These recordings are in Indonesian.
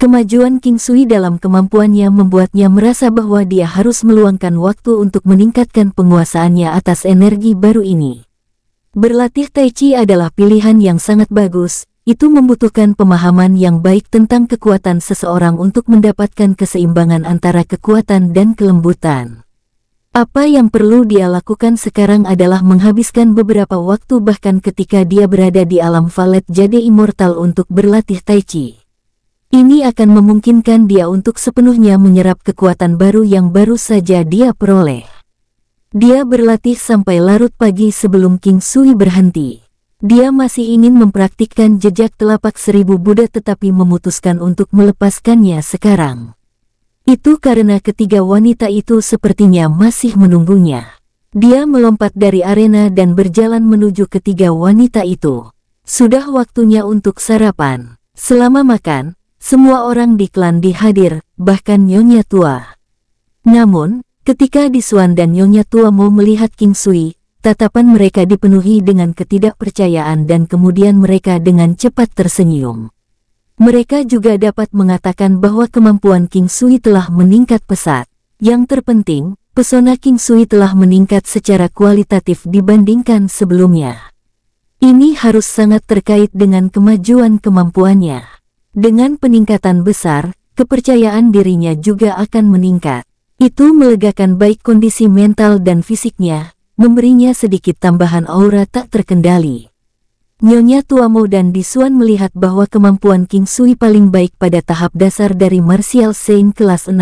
Kemajuan King Sui dalam kemampuannya membuatnya merasa bahwa dia harus meluangkan waktu untuk meningkatkan penguasaannya atas energi baru ini. Berlatih Tai Chi adalah pilihan yang sangat bagus, itu membutuhkan pemahaman yang baik tentang kekuatan seseorang untuk mendapatkan keseimbangan antara kekuatan dan kelembutan. Apa yang perlu dia lakukan sekarang adalah menghabiskan beberapa waktu bahkan ketika dia berada di alam Valet Jade Immortal untuk berlatih Tai Chi. Ini akan memungkinkan dia untuk sepenuhnya menyerap kekuatan baru yang baru saja dia peroleh. Dia berlatih sampai larut pagi sebelum King Sui berhenti. Dia masih ingin mempraktikkan jejak telapak 1000 Buddha tetapi memutuskan untuk melepaskannya sekarang. Itu karena ketiga wanita itu sepertinya masih menunggunya. Dia melompat dari arena dan berjalan menuju ketiga wanita itu. Sudah waktunya untuk sarapan. Selama makan, semua orang di klan dihadir, bahkan Nyonya Tua. Namun, ketika Disuan dan Nyonya Tua mau melihat King Sui, tatapan mereka dipenuhi dengan ketidakpercayaan dan kemudian mereka dengan cepat tersenyum. Mereka juga dapat mengatakan bahwa kemampuan King Sui telah meningkat pesat. Yang terpenting, pesona King Sui telah meningkat secara kualitatif dibandingkan sebelumnya. Ini harus sangat terkait dengan kemajuan kemampuannya. Dengan peningkatan besar, kepercayaan dirinya juga akan meningkat. Itu melegakan baik kondisi mental dan fisiknya, memberinya sedikit tambahan aura tak terkendali. Nyonya Tuamo dan Disuan melihat bahwa kemampuan King Sui paling baik pada tahap dasar dari Martial Saint kelas 6.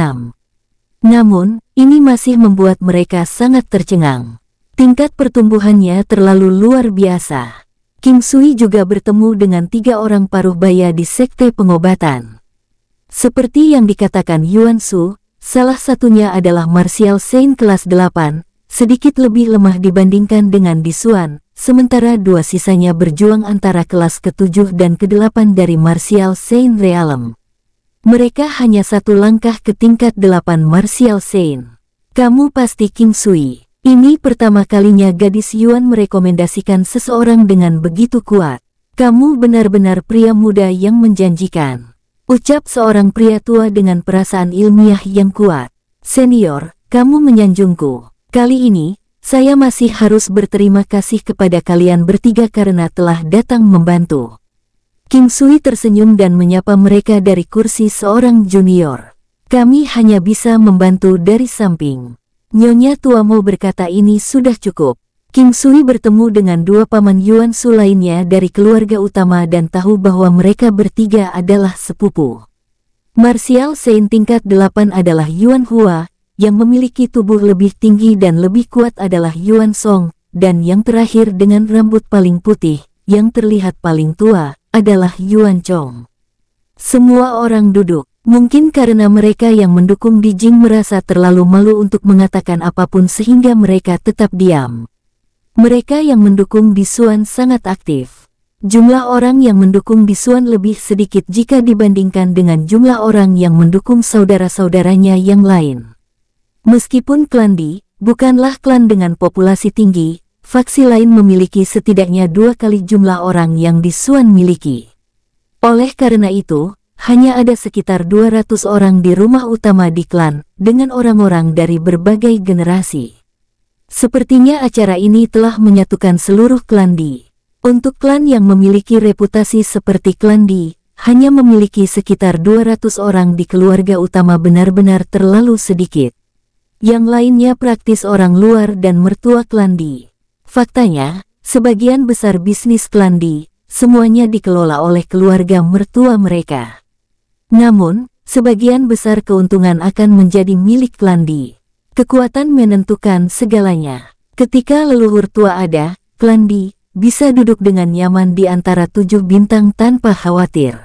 Namun, ini masih membuat mereka sangat tercengang. Tingkat pertumbuhannya terlalu luar biasa. King Sui juga bertemu dengan 3 orang paruh baya di sekte pengobatan. Seperti yang dikatakan Yuan Su, salah satunya adalah Martial Saint kelas 8, sedikit lebih lemah dibandingkan dengan Disuan, sementara 2 sisanya berjuang antara kelas ke-7 dan ke-8 dari Martial Saint Realm. Mereka hanya 1 langkah ke tingkat 8 Martial Saint. Kamu pasti King Sui. Ini pertama kalinya gadis Yuan merekomendasikan seseorang dengan begitu kuat. Kamu benar-benar pria muda yang menjanjikan. Ucap seorang pria tua dengan perasaan ilmiah yang kuat. Senior, kamu menyanjungku. Kali ini, saya masih harus berterima kasih kepada kalian bertiga karena telah datang membantu. King Sui tersenyum dan menyapa mereka dari kursi seorang junior. Kami hanya bisa membantu dari samping. Nyonya Tuamo berkata ini sudah cukup. King Sui bertemu dengan 2 paman Yuan Su lainnya dari keluarga utama dan tahu bahwa mereka bertiga adalah sepupu. Martial Saint tingkat 8 adalah Yuan Hua, yang memiliki tubuh lebih tinggi dan lebih kuat adalah Yuan Song, dan yang terakhir dengan rambut paling putih, yang terlihat paling tua, adalah Yuan Chong. Semua orang duduk. Mungkin karena mereka yang mendukung Di Jing merasa terlalu malu untuk mengatakan apapun sehingga mereka tetap diam. Mereka yang mendukung Disuan sangat aktif. Jumlah orang yang mendukung Disuan lebih sedikit jika dibandingkan dengan jumlah orang yang mendukung saudara-saudaranya yang lain. Meskipun klan Di bukanlah klan dengan populasi tinggi, faksi lain memiliki setidaknya 2 kali jumlah orang yang Disuan miliki. Oleh karena itu, hanya ada sekitar 200 orang di rumah utama di klan, dengan orang-orang dari berbagai generasi. Sepertinya acara ini telah menyatukan seluruh klan Di. Untuk klan yang memiliki reputasi seperti klan Di, hanya memiliki sekitar 200 orang di keluarga utama benar-benar terlalu sedikit. Yang lainnya praktis orang luar dan mertua klan Di. Faktanya, sebagian besar bisnis klan Di, semuanya dikelola oleh keluarga mertua mereka. Namun, sebagian besar keuntungan akan menjadi milik klan Di. Kekuatan menentukan segalanya. Ketika leluhur tua ada, klan Di bisa duduk dengan nyaman di antara 7 bintang tanpa khawatir.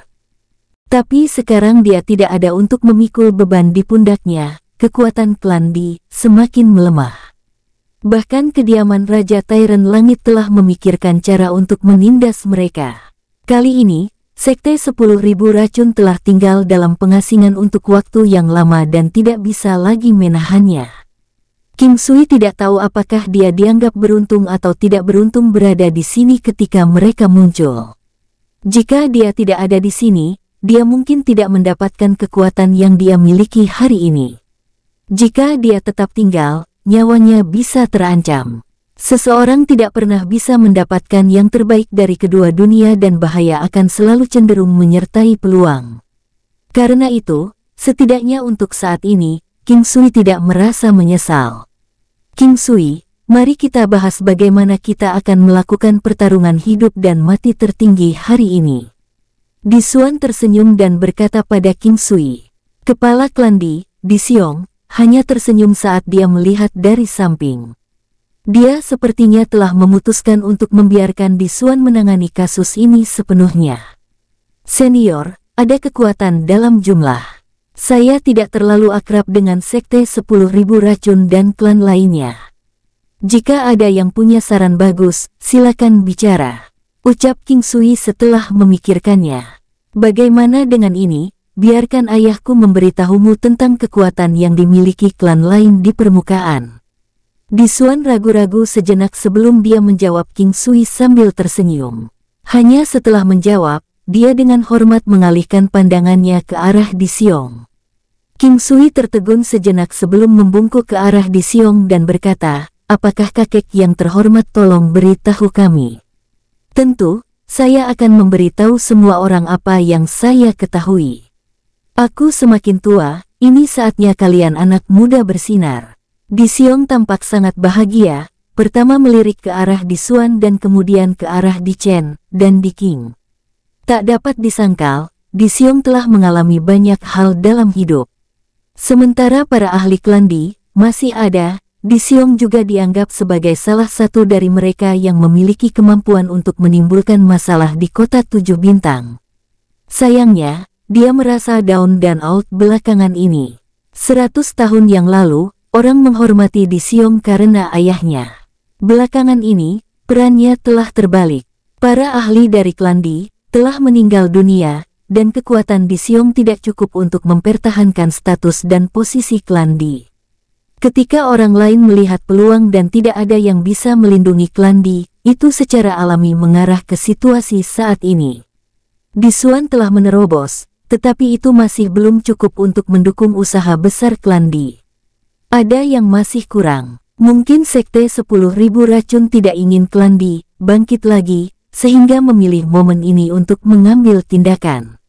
Tapi sekarang dia tidak ada untuk memikul beban di pundaknya, kekuatan klan Di semakin melemah. Bahkan kediaman Raja Tyrant Langit telah memikirkan cara untuk menindas mereka. Kali ini, Sekte 10.000 racun telah tinggal dalam pengasingan untuk waktu yang lama dan tidak bisa lagi menahannya. King Sui tidak tahu apakah dia dianggap beruntung atau tidak beruntung berada di sini ketika mereka muncul. Jika dia tidak ada di sini, dia mungkin tidak mendapatkan kekuatan yang dia miliki hari ini. Jika dia tetap tinggal, nyawanya bisa terancam. Seseorang tidak pernah bisa mendapatkan yang terbaik dari kedua dunia dan bahaya akan selalu cenderung menyertai peluang. Karena itu, setidaknya untuk saat ini, King Sui tidak merasa menyesal. King Sui, mari kita bahas bagaimana kita akan melakukan pertarungan hidup dan mati tertinggi hari ini. Di Xuan tersenyum dan berkata pada King Sui. Kepala klan Di Xiong, hanya tersenyum saat dia melihat dari samping. Dia sepertinya telah memutuskan untuk membiarkan Di Xuan menangani kasus ini sepenuhnya. Senior, ada kekuatan dalam jumlah. Saya tidak terlalu akrab dengan sekte 10.000 racun dan klan lainnya. Jika ada yang punya saran bagus, silakan bicara, ucap King Sui setelah memikirkannya. Bagaimana dengan ini? Biarkan ayahku memberitahumu tentang kekuatan yang dimiliki klan lain di permukaan. Di Xuan ragu-ragu sejenak sebelum dia menjawab King Sui sambil tersenyum. Hanya setelah menjawab, dia dengan hormat mengalihkan pandangannya ke arah Di Xiong. King Sui tertegun sejenak sebelum membungkuk ke arah Di Xiong dan berkata, apakah kakek yang terhormat tolong beritahu kami? Tentu, saya akan memberitahu semua orang apa yang saya ketahui. Aku semakin tua, ini saatnya kalian anak muda bersinar. Di Xiong tampak sangat bahagia, pertama melirik ke arah Di Xuan dan kemudian ke arah Di Chen dan Di King. Tak dapat disangkal, Di Xiong telah mengalami banyak hal dalam hidup. Sementara para ahli klan Di masih ada, Di Xiong juga dianggap sebagai salah satu dari mereka yang memiliki kemampuan untuk menimbulkan masalah di kota 7 bintang. Sayangnya, dia merasa down dan out belakangan ini. 100 tahun yang lalu, orang menghormati Di Xiong karena ayahnya. Belakangan ini, perannya telah terbalik. Para ahli dari klan Di telah meninggal dunia, dan kekuatan Di Xiong tidak cukup untuk mempertahankan status dan posisi klan Di. Ketika orang lain melihat peluang dan tidak ada yang bisa melindungi klan Di, itu secara alami mengarah ke situasi saat ini. Di Xuan telah menerobos, tetapi itu masih belum cukup untuk mendukung usaha besar klan Di. Ada yang masih kurang. Mungkin sekte 10.000 racun tidak ingin klan Di bangkit lagi, sehingga memilih momen ini untuk mengambil tindakan.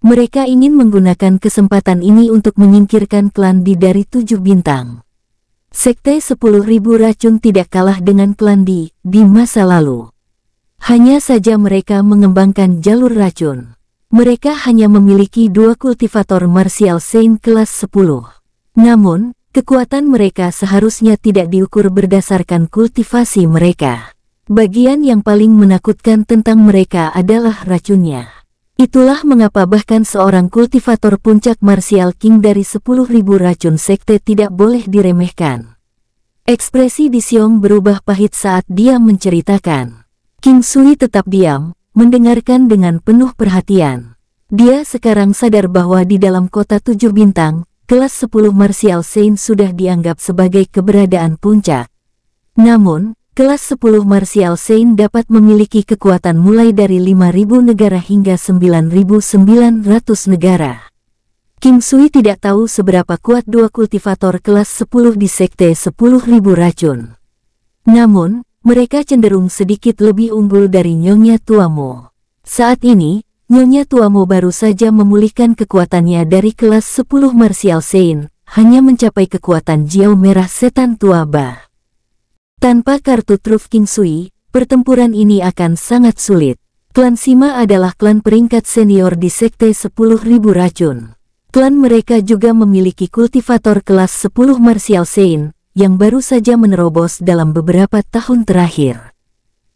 Mereka ingin menggunakan kesempatan ini untuk menyingkirkan klan Di dari 7 bintang. Sekte 10.000 racun tidak kalah dengan klan Di masa lalu. Hanya saja mereka mengembangkan jalur racun. Mereka hanya memiliki 2 kultivator martial saint kelas 10. Namun, kekuatan mereka seharusnya tidak diukur berdasarkan kultivasi mereka. Bagian yang paling menakutkan tentang mereka adalah racunnya. Itulah mengapa bahkan seorang kultivator puncak martial king dari 10.000 racun sekte tidak boleh diremehkan. Ekspresi Di Xiong berubah pahit saat dia menceritakan. King Sui tetap diam, mendengarkan dengan penuh perhatian. Dia sekarang sadar bahwa di dalam kota 7 bintang, kelas 10 martial saint sudah dianggap sebagai keberadaan puncak. Namun, kelas 10 martial saint dapat memiliki kekuatan mulai dari 5.000 negara hingga 9.900 negara. King Sui tidak tahu seberapa kuat 2 kultivator kelas 10 di sekte 10.000 racun. Namun, mereka cenderung sedikit lebih unggul dari Nyonya Tuamo. Saat ini, Nyonya Tuamo baru saja memulihkan kekuatannya dari kelas 10 martial saint, hanya mencapai kekuatan Jiao Merah Setan Tua Ba. Tanpa kartu truf King Sui, pertempuran ini akan sangat sulit. Klan Sima adalah klan peringkat senior di sekte 10.000 racun. Klan mereka juga memiliki kultivator kelas 10 martial saint, yang baru saja menerobos dalam beberapa tahun terakhir.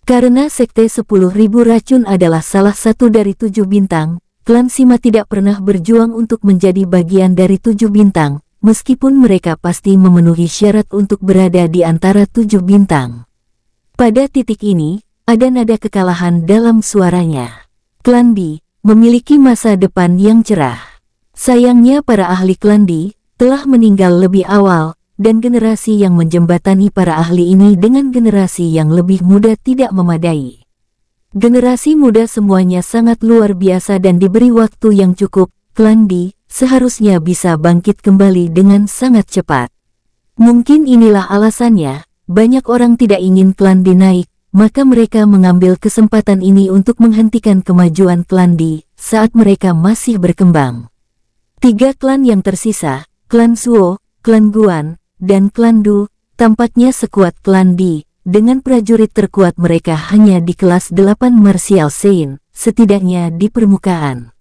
Karena sekte 10.000 racun adalah salah satu dari 7 bintang, klan Sima tidak pernah berjuang untuk menjadi bagian dari 7 bintang, meskipun mereka pasti memenuhi syarat untuk berada di antara 7 bintang. Pada titik ini, ada nada kekalahan dalam suaranya. Klan Di memiliki masa depan yang cerah. Sayangnya para ahli klan Di telah meninggal lebih awal, dan generasi yang menjembatani para ahli ini dengan generasi yang lebih muda tidak memadai. Generasi muda semuanya sangat luar biasa dan diberi waktu yang cukup. Klan Di seharusnya bisa bangkit kembali dengan sangat cepat. Mungkin inilah alasannya, banyak orang tidak ingin klan Di naik, maka mereka mengambil kesempatan ini untuk menghentikan kemajuan klan Di saat mereka masih berkembang. 3 klan yang tersisa, klan Suo, klan Guan, dan klan Du, tampaknya sekuat klan Di. Dengan prajurit terkuat mereka hanya di kelas 8 Martial Saint, setidaknya di permukaan.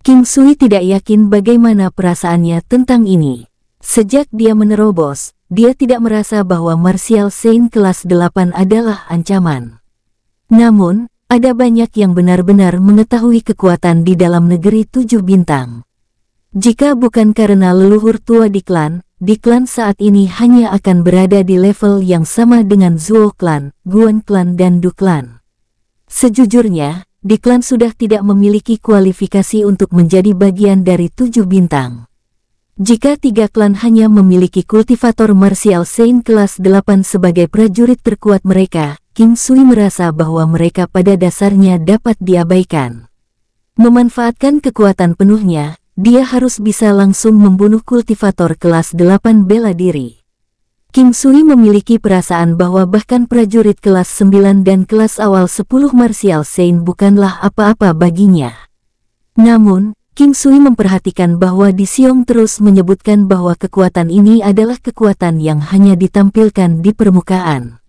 King Sui tidak yakin bagaimana perasaannya tentang ini. Sejak dia menerobos, dia tidak merasa bahwa Martial Saint kelas 8 adalah ancaman. Namun, ada banyak yang benar-benar mengetahui kekuatan di dalam negeri 7 bintang. Jika bukan karena leluhur tua di klan saat ini hanya akan berada di level yang sama dengan Zuo Clan, Guan Clan dan Du Clan. Sejujurnya, di klan sudah tidak memiliki kualifikasi untuk menjadi bagian dari 7 bintang. Jika 3 klan hanya memiliki kultivator Martial Saint kelas 8 sebagai prajurit terkuat mereka, King Sui merasa bahwa mereka pada dasarnya dapat diabaikan. Memanfaatkan kekuatan penuhnya, dia harus bisa langsung membunuh kultivator kelas 8 bela diri. King Sui memiliki perasaan bahwa bahkan prajurit kelas 9 dan kelas awal 10 Martial Saint bukanlah apa-apa baginya. Namun, King Sui memperhatikan bahwa Di Xiong terus menyebutkan bahwa kekuatan ini adalah kekuatan yang hanya ditampilkan di permukaan.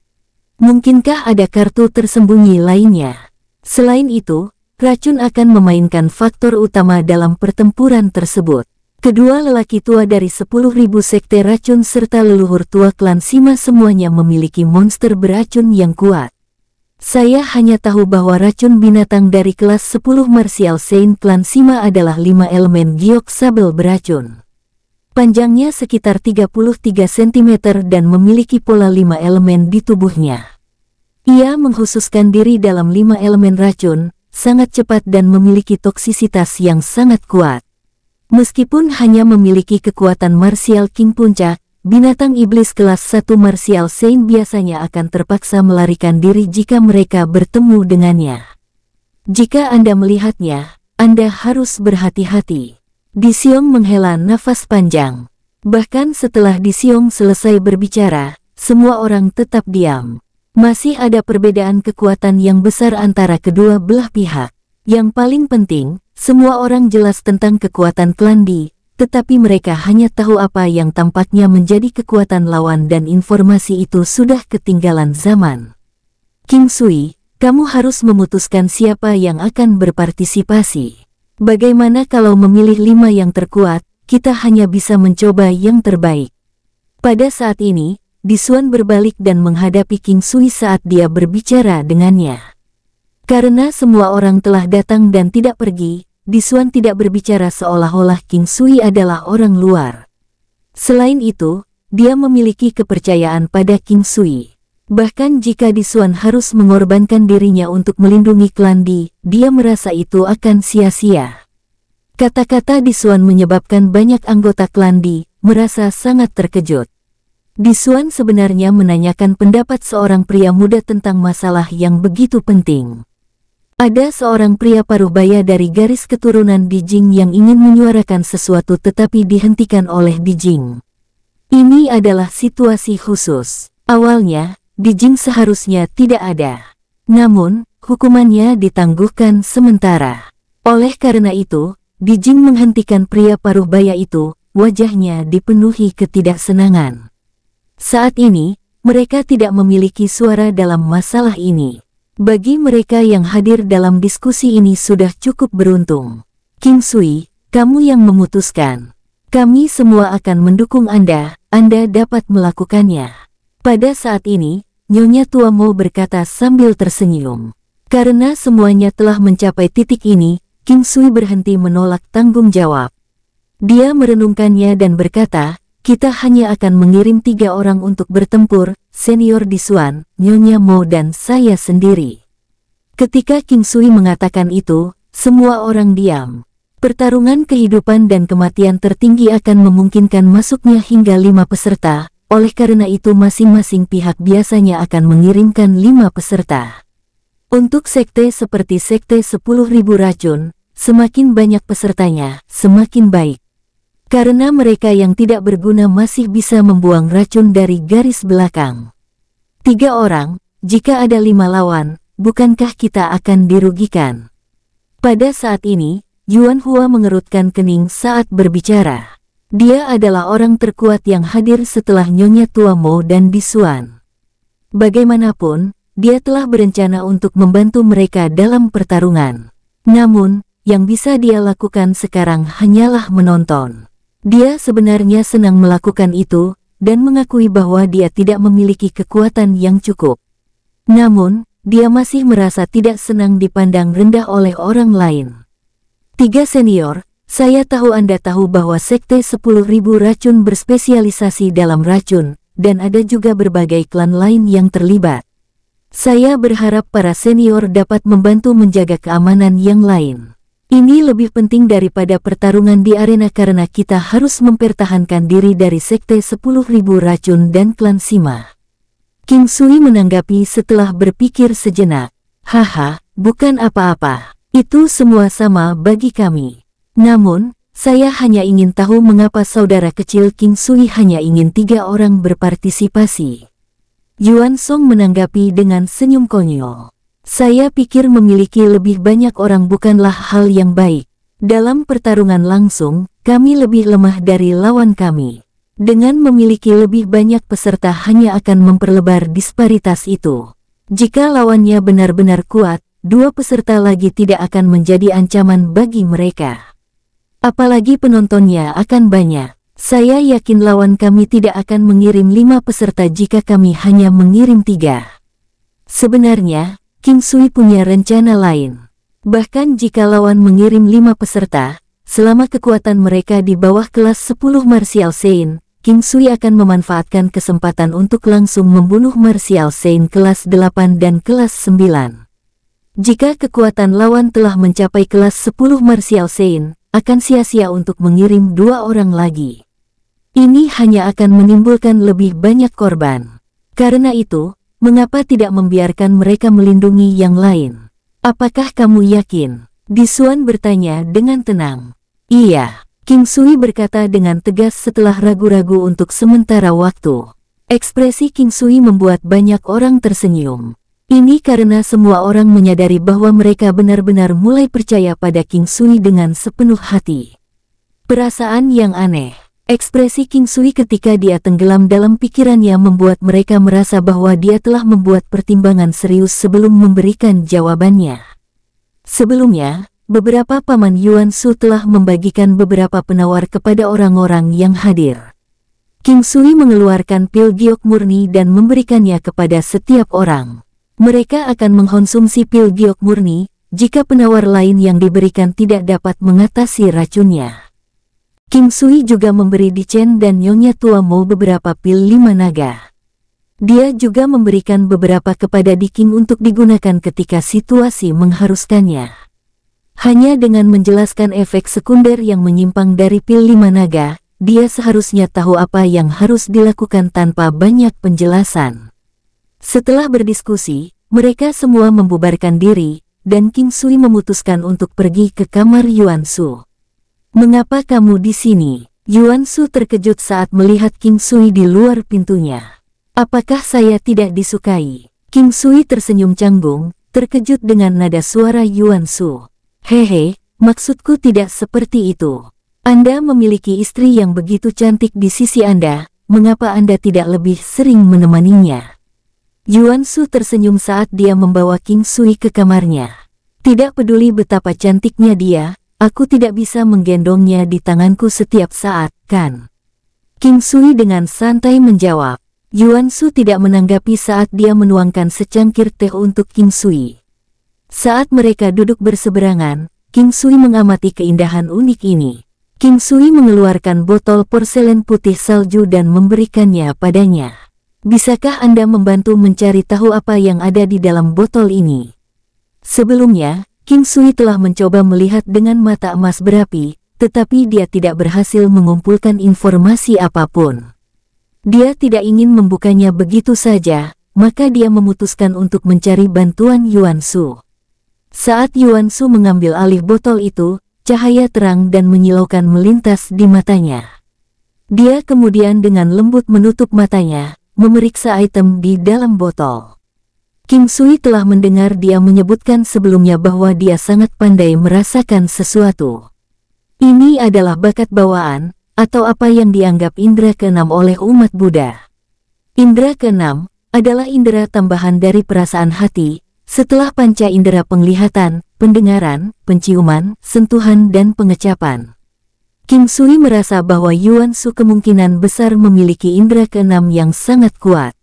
Mungkinkah ada kartu tersembunyi lainnya? Selain itu, racun akan memainkan faktor utama dalam pertempuran tersebut. Kedua lelaki tua dari 10.000 sekte racun serta leluhur tua klan Sima semuanya memiliki monster beracun yang kuat. Saya hanya tahu bahwa racun binatang dari kelas 10 Martial Saint klan Sima adalah 5 elemen giok sabel beracun. Panjangnya sekitar 33 cm dan memiliki pola 5 elemen di tubuhnya. Ia mengkhususkan diri dalam 5 elemen racun, sangat cepat dan memiliki toksisitas yang sangat kuat. Meskipun hanya memiliki kekuatan Martial King Puncak, binatang iblis kelas 1 Martial Saint biasanya akan terpaksa melarikan diri jika mereka bertemu dengannya. Jika Anda melihatnya, Anda harus berhati-hati. Di Xiong menghela nafas panjang. Bahkan setelah Di Xiong selesai berbicara, semua orang tetap diam. Masih ada perbedaan kekuatan yang besar antara kedua belah pihak. Yang paling penting, semua orang jelas tentang kekuatan klan Di, tetapi mereka hanya tahu apa yang tampaknya menjadi kekuatan lawan dan informasi itu sudah ketinggalan zaman. King Sui, kamu harus memutuskan siapa yang akan berpartisipasi. Bagaimana kalau memilih 5 yang terkuat, kita hanya bisa mencoba yang terbaik. Pada saat ini, Di Xuan berbalik dan menghadapi King Sui saat dia berbicara dengannya. Karena semua orang telah datang dan tidak pergi, Di Xuan tidak berbicara seolah-olah King Sui adalah orang luar. Selain itu, dia memiliki kepercayaan pada King Sui. Bahkan jika Di Xuan harus mengorbankan dirinya untuk melindungi klan Di, dia merasa itu akan sia-sia. Kata-kata Di Xuan menyebabkan banyak anggota klan Di merasa sangat terkejut. Di Xuan sebenarnya menanyakan pendapat seorang pria muda tentang masalah yang begitu penting. Ada seorang pria paruh baya dari garis keturunan Di Jing yang ingin menyuarakan sesuatu tetapi dihentikan oleh Di Jing. Ini adalah situasi khusus. Awalnya, Di Jing seharusnya tidak ada. Namun, hukumannya ditangguhkan sementara. Oleh karena itu, Di Jing menghentikan pria paruh baya itu, wajahnya dipenuhi ketidaksenangan. Saat ini, mereka tidak memiliki suara dalam masalah ini. Bagi mereka yang hadir dalam diskusi ini sudah cukup beruntung. King Sui, kamu yang memutuskan. Kami semua akan mendukung Anda dapat melakukannya. Pada saat ini, Nyonya Tua Mo berkata sambil tersenyum. Karena semuanya telah mencapai titik ini, King Sui berhenti menolak tanggung jawab. Dia merenungkannya dan berkata, kita hanya akan mengirim 3 orang untuk bertempur, Senior Di Xuan, Nyonya Mo dan saya sendiri. Ketika King Sui mengatakan itu, semua orang diam. Pertarungan kehidupan dan kematian tertinggi akan memungkinkan masuknya hingga 5 peserta, oleh karena itu masing-masing pihak biasanya akan mengirimkan 5 peserta. Untuk sekte seperti sekte 10.000 racun, semakin banyak pesertanya, semakin baik. Karena mereka yang tidak berguna masih bisa membuang racun dari garis belakang. 3 orang, jika ada 5 lawan, bukankah kita akan dirugikan? Pada saat ini, Yuan Hua mengerutkan kening saat berbicara. Dia adalah orang terkuat yang hadir setelah Nyonya Tua Mo dan Bisuan. Bagaimanapun, dia telah berencana untuk membantu mereka dalam pertarungan. Namun, yang bisa dia lakukan sekarang hanyalah menonton. Dia sebenarnya senang melakukan itu, dan mengakui bahwa dia tidak memiliki kekuatan yang cukup. Namun, dia masih merasa tidak senang dipandang rendah oleh orang lain. 3 senior, saya tahu Anda tahu bahwa sekte 10.000 racun berspesialisasi dalam racun, dan ada juga berbagai klan lain yang terlibat. Saya berharap para senior dapat membantu menjaga keamanan yang lain. Ini lebih penting daripada pertarungan di arena karena kita harus mempertahankan diri dari sekte 10.000 racun dan klan Sima. King Sui menanggapi setelah berpikir sejenak. Haha, bukan apa-apa. Itu semua sama bagi kami. Namun, saya hanya ingin tahu mengapa saudara kecil King Sui hanya ingin 3 orang berpartisipasi. Yuan Song menanggapi dengan senyum konyol. Saya pikir memiliki lebih banyak orang bukanlah hal yang baik. Dalam pertarungan langsung, kami lebih lemah dari lawan kami. Dengan memiliki lebih banyak peserta hanya akan memperlebar disparitas itu. Jika lawannya benar-benar kuat, 2 peserta lagi tidak akan menjadi ancaman bagi mereka. Apalagi penontonnya akan banyak. Saya yakin lawan kami tidak akan mengirim 5 peserta jika kami hanya mengirim 3. Sebenarnya, King Sui punya rencana lain. Bahkan jika lawan mengirim 5 peserta, selama kekuatan mereka di bawah kelas 10 Martial Saint, King Sui akan memanfaatkan kesempatan untuk langsung membunuh Martial Saint kelas 8 dan kelas 9. Jika kekuatan lawan telah mencapai kelas 10 Martial Saint, akan sia-sia untuk mengirim 2 orang lagi. Ini hanya akan menimbulkan lebih banyak korban. Karena itu, mengapa tidak membiarkan mereka melindungi yang lain? Apakah kamu yakin? Bisuan bertanya dengan tenang. Iya, King Sui berkata dengan tegas setelah ragu-ragu untuk sementara waktu. Ekspresi King Sui membuat banyak orang tersenyum. Ini karena semua orang menyadari bahwa mereka benar-benar mulai percaya pada King Sui dengan sepenuh hati. Perasaan yang aneh. Ekspresi King Sui ketika dia tenggelam dalam pikirannya membuat mereka merasa bahwa dia telah membuat pertimbangan serius sebelum memberikan jawabannya. Sebelumnya, beberapa paman Yuan Su telah membagikan beberapa penawar kepada orang-orang yang hadir. King Sui mengeluarkan pil giok murni dan memberikannya kepada setiap orang. Mereka akan mengkonsumsi pil giok murni jika penawar lain yang diberikan tidak dapat mengatasi racunnya. King Sui juga memberi Di Chen dan Nyonya Tua Mo beberapa pil 5 naga. Dia juga memberikan beberapa kepada Di King untuk digunakan ketika situasi mengharuskannya. Hanya dengan menjelaskan efek sekunder yang menyimpang dari pil 5 naga, dia seharusnya tahu apa yang harus dilakukan tanpa banyak penjelasan. Setelah berdiskusi, mereka semua membubarkan diri, dan King Sui memutuskan untuk pergi ke kamar Yuan Su. Mengapa kamu di sini? Yuan Su terkejut saat melihat King Sui di luar pintunya. Apakah saya tidak disukai? King Sui tersenyum canggung, terkejut dengan nada suara Yuan Su. Hehe, maksudku tidak seperti itu. Anda memiliki istri yang begitu cantik di sisi Anda, mengapa Anda tidak lebih sering menemaninya? Yuan Su tersenyum saat dia membawa King Sui ke kamarnya. Tidak peduli betapa cantiknya dia, aku tidak bisa menggendongnya di tanganku setiap saat, kan? King Sui dengan santai menjawab. Yuan Su tidak menanggapi saat dia menuangkan secangkir teh untuk King Sui. Saat mereka duduk berseberangan, King Sui mengamati keindahan unik ini. King Sui mengeluarkan botol porselen putih salju dan memberikannya padanya. Bisakah Anda membantu mencari tahu apa yang ada di dalam botol ini? Sebelumnya, King Sui telah mencoba melihat dengan mata emas berapi, tetapi dia tidak berhasil mengumpulkan informasi apapun. Dia tidak ingin membukanya begitu saja, maka dia memutuskan untuk mencari bantuan Yuan Shu. Saat Yuan Shu mengambil alih botol itu, cahaya terang dan menyilaukan melintas di matanya. Dia kemudian dengan lembut menutup matanya, memeriksa item di dalam botol. King Sui telah mendengar dia menyebutkan sebelumnya bahwa dia sangat pandai merasakan sesuatu. Ini adalah bakat bawaan, atau apa yang dianggap indera keenam oleh umat Buddha. Indera keenam adalah indera tambahan dari perasaan hati, setelah panca indera penglihatan, pendengaran, penciuman, sentuhan dan pengecapan. King Sui merasa bahwa Yuan Shu kemungkinan besar memiliki indera keenam yang sangat kuat.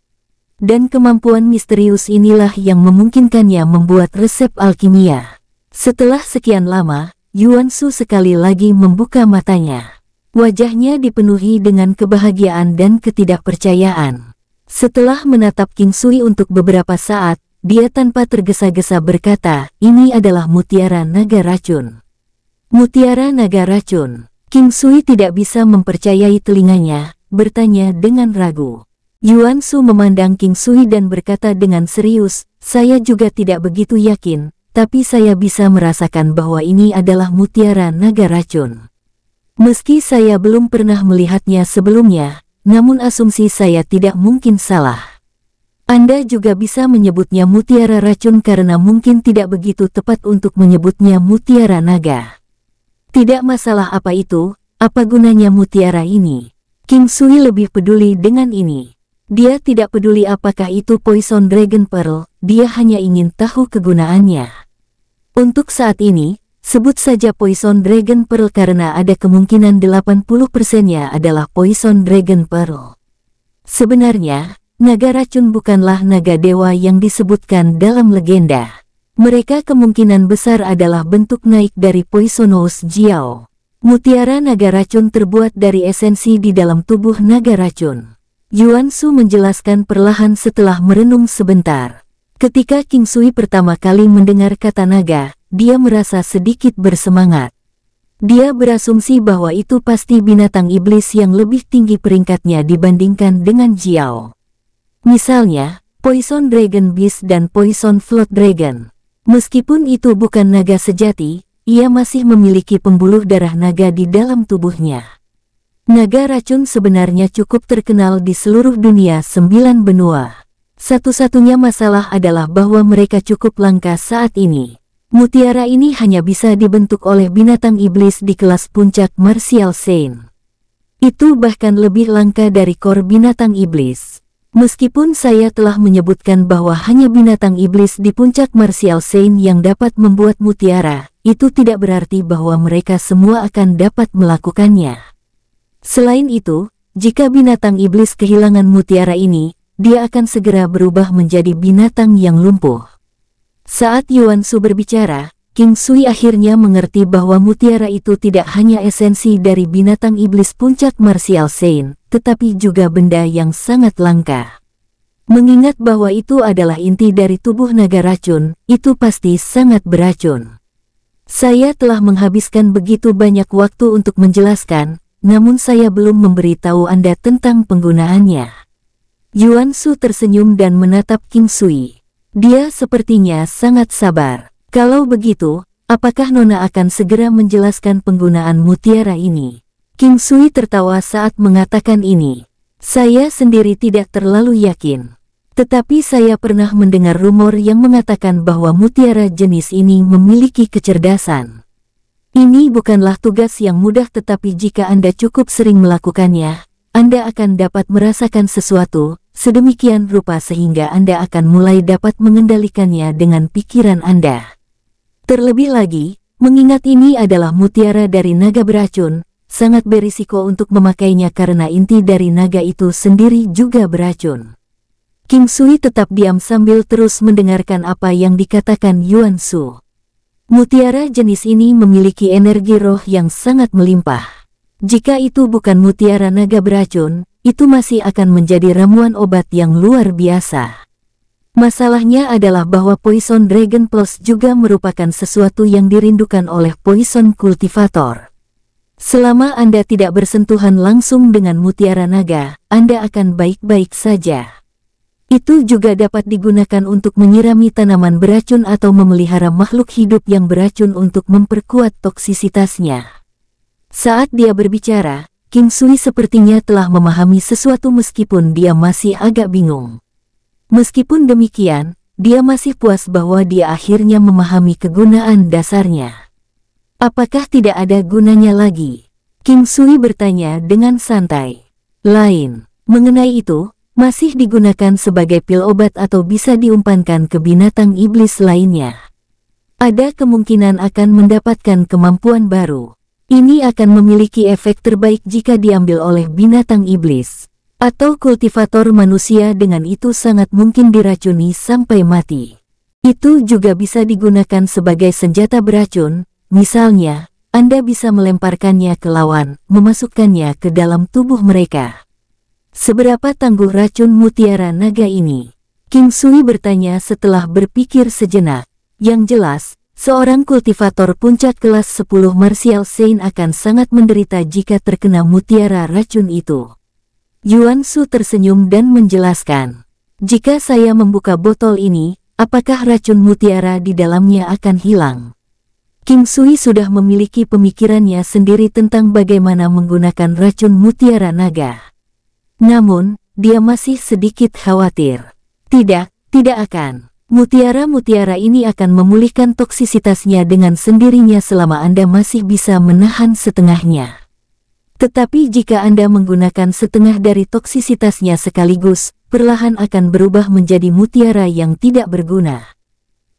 Dan kemampuan misterius inilah yang memungkinkannya membuat resep alkimia. Setelah sekian lama, Yuan Shu sekali lagi membuka matanya. Wajahnya dipenuhi dengan kebahagiaan dan ketidakpercayaan. Setelah menatap King Sui untuk beberapa saat, dia tanpa tergesa-gesa berkata, "Ini adalah mutiara naga racun." Mutiara naga racun. King Sui tidak bisa mempercayai telinganya, bertanya dengan ragu. Yuan Shu memandang King Sui dan berkata dengan serius, "Saya juga tidak begitu yakin, tapi saya bisa merasakan bahwa ini adalah mutiara naga racun. Meski saya belum pernah melihatnya sebelumnya, namun asumsi saya tidak mungkin salah. Anda juga bisa menyebutnya mutiara racun karena mungkin tidak begitu tepat untuk menyebutnya mutiara naga. Tidak masalah apa itu, apa gunanya mutiara ini?" King Sui lebih peduli dengan ini. Dia tidak peduli apakah itu Poison Dragon Pearl, dia hanya ingin tahu kegunaannya. Untuk saat ini, sebut saja Poison Dragon Pearl karena ada kemungkinan 80%-nya adalah Poison Dragon Pearl. Sebenarnya, naga racun bukanlah naga dewa yang disebutkan dalam legenda. Mereka kemungkinan besar adalah bentuk naik dari Poisonous Jiao. Mutiara naga racun terbuat dari esensi di dalam tubuh naga racun. Yuan Shu menjelaskan perlahan setelah merenung sebentar. Ketika King Sui pertama kali mendengar kata naga, dia merasa sedikit bersemangat. Dia berasumsi bahwa itu pasti binatang iblis yang lebih tinggi peringkatnya dibandingkan dengan Jiao. Misalnya, Poison Dragon Beast dan Poison Flood Dragon. Meskipun itu bukan naga sejati, ia masih memiliki pembuluh darah naga di dalam tubuhnya. Naga racun sebenarnya cukup terkenal di seluruh dunia 9 benua. Satu-satunya masalah adalah bahwa mereka cukup langka saat ini. Mutiara ini hanya bisa dibentuk oleh binatang iblis di kelas puncak Martial Saint. Itu bahkan lebih langka dari kor binatang iblis. Meskipun saya telah menyebutkan bahwa hanya binatang iblis di puncak Martial Saint yang dapat membuat mutiara, itu tidak berarti bahwa mereka semua akan dapat melakukannya. Selain itu, jika binatang iblis kehilangan mutiara ini, dia akan segera berubah menjadi binatang yang lumpuh. Saat Yuan Shu berbicara, King Sui akhirnya mengerti bahwa mutiara itu tidak hanya esensi dari binatang iblis puncak Martial Saint, tetapi juga benda yang sangat langka. Mengingat bahwa itu adalah inti dari tubuh naga racun, itu pasti sangat beracun. Saya telah menghabiskan begitu banyak waktu untuk menjelaskan, namun saya belum memberitahu Anda tentang penggunaannya. Yuan Shu tersenyum dan menatap King Sui. Dia sepertinya sangat sabar. Kalau begitu, apakah Nona akan segera menjelaskan penggunaan mutiara ini? King Sui tertawa saat mengatakan ini. Saya sendiri tidak terlalu yakin. Tetapi saya pernah mendengar rumor yang mengatakan bahwa mutiara jenis ini memiliki kecerdasan. Ini bukanlah tugas yang mudah, tetapi jika Anda cukup sering melakukannya, Anda akan dapat merasakan sesuatu sedemikian rupa sehingga Anda akan mulai dapat mengendalikannya dengan pikiran Anda. Terlebih lagi, mengingat ini adalah mutiara dari naga beracun, sangat berisiko untuk memakainya karena inti dari naga itu sendiri juga beracun. King Sui tetap diam sambil terus mendengarkan apa yang dikatakan Yuan Shu. Mutiara jenis ini memiliki energi roh yang sangat melimpah. Jika itu bukan mutiara naga beracun, itu masih akan menjadi ramuan obat yang luar biasa. Masalahnya adalah bahwa Poison Dragon Plus juga merupakan sesuatu yang dirindukan oleh Poison Cultivator. Selama Anda tidak bersentuhan langsung dengan mutiara naga, Anda akan baik-baik saja. Itu juga dapat digunakan untuk menyirami tanaman beracun atau memelihara makhluk hidup yang beracun untuk memperkuat toksisitasnya. Saat dia berbicara, King Sui sepertinya telah memahami sesuatu meskipun dia masih agak bingung. Meskipun demikian, dia masih puas bahwa dia akhirnya memahami kegunaan dasarnya. Apakah tidak ada gunanya lagi? King Sui bertanya dengan santai. Lain, mengenai itu, masih digunakan sebagai pil obat atau bisa diumpankan ke binatang iblis lainnya. Ada kemungkinan akan mendapatkan kemampuan baru. Ini akan memiliki efek terbaik jika diambil oleh binatang iblis. Atau kultivator manusia, dengan itu sangat mungkin diracuni sampai mati. Itu juga bisa digunakan sebagai senjata beracun, misalnya, Anda bisa melemparkannya ke lawan, memasukkannya ke dalam tubuh mereka. Seberapa tangguh racun mutiara naga ini? King Sui bertanya setelah berpikir sejenak. Yang jelas, seorang kultivator puncak kelas 10 Martial Saint akan sangat menderita jika terkena mutiara racun itu. Yuan Shu tersenyum dan menjelaskan. Jika saya membuka botol ini, apakah racun mutiara di dalamnya akan hilang? King Sui sudah memiliki pemikirannya sendiri tentang bagaimana menggunakan racun mutiara naga. Namun, dia masih sedikit khawatir. Tidak akan. Mutiara-mutiara ini akan memulihkan toksisitasnya dengan sendirinya selama Anda masih bisa menahan setengahnya. Tetapi jika Anda menggunakan setengah dari toksisitasnya sekaligus, perlahan akan berubah menjadi mutiara yang tidak berguna.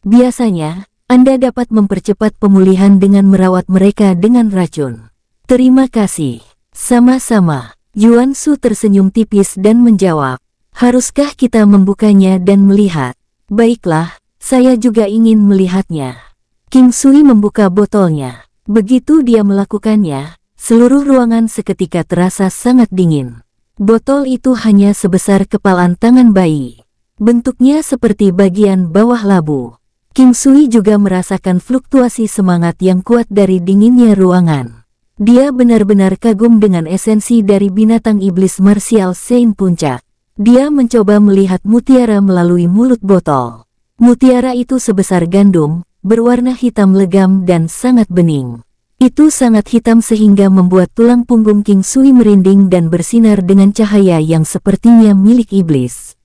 Biasanya, Anda dapat mempercepat pemulihan dengan merawat mereka dengan racun. Terima kasih. Sama-sama. Yuan Shu tersenyum tipis dan menjawab, haruskah kita membukanya dan melihat? Baiklah, saya juga ingin melihatnya. King Sui membuka botolnya. Begitu dia melakukannya, seluruh ruangan seketika terasa sangat dingin. Botol itu hanya sebesar kepalan tangan bayi. Bentuknya seperti bagian bawah labu. King Sui juga merasakan fluktuasi semangat yang kuat dari dinginnya ruangan. Dia benar-benar kagum dengan esensi dari binatang iblis Martial Saint puncak. Dia mencoba melihat mutiara melalui mulut botol. Mutiara itu sebesar gandum, berwarna hitam legam dan sangat bening. Itu sangat hitam sehingga membuat tulang punggung King Sui merinding dan bersinar dengan cahaya yang sepertinya milik iblis.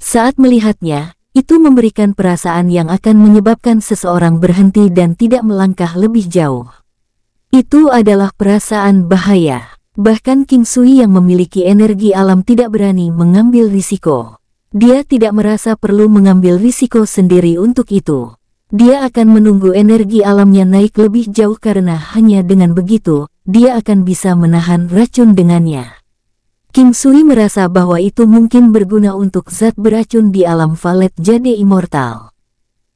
Saat melihatnya, itu memberikan perasaan yang akan menyebabkan seseorang berhenti dan tidak melangkah lebih jauh. Itu adalah perasaan bahaya. Bahkan King Sui yang memiliki energi alam tidak berani mengambil risiko. Dia tidak merasa perlu mengambil risiko sendiri untuk itu. Dia akan menunggu energi alamnya naik lebih jauh karena hanya dengan begitu, dia akan bisa menahan racun dengannya. King Sui merasa bahwa itu mungkin berguna untuk zat beracun di alam Valet Jade Immortal.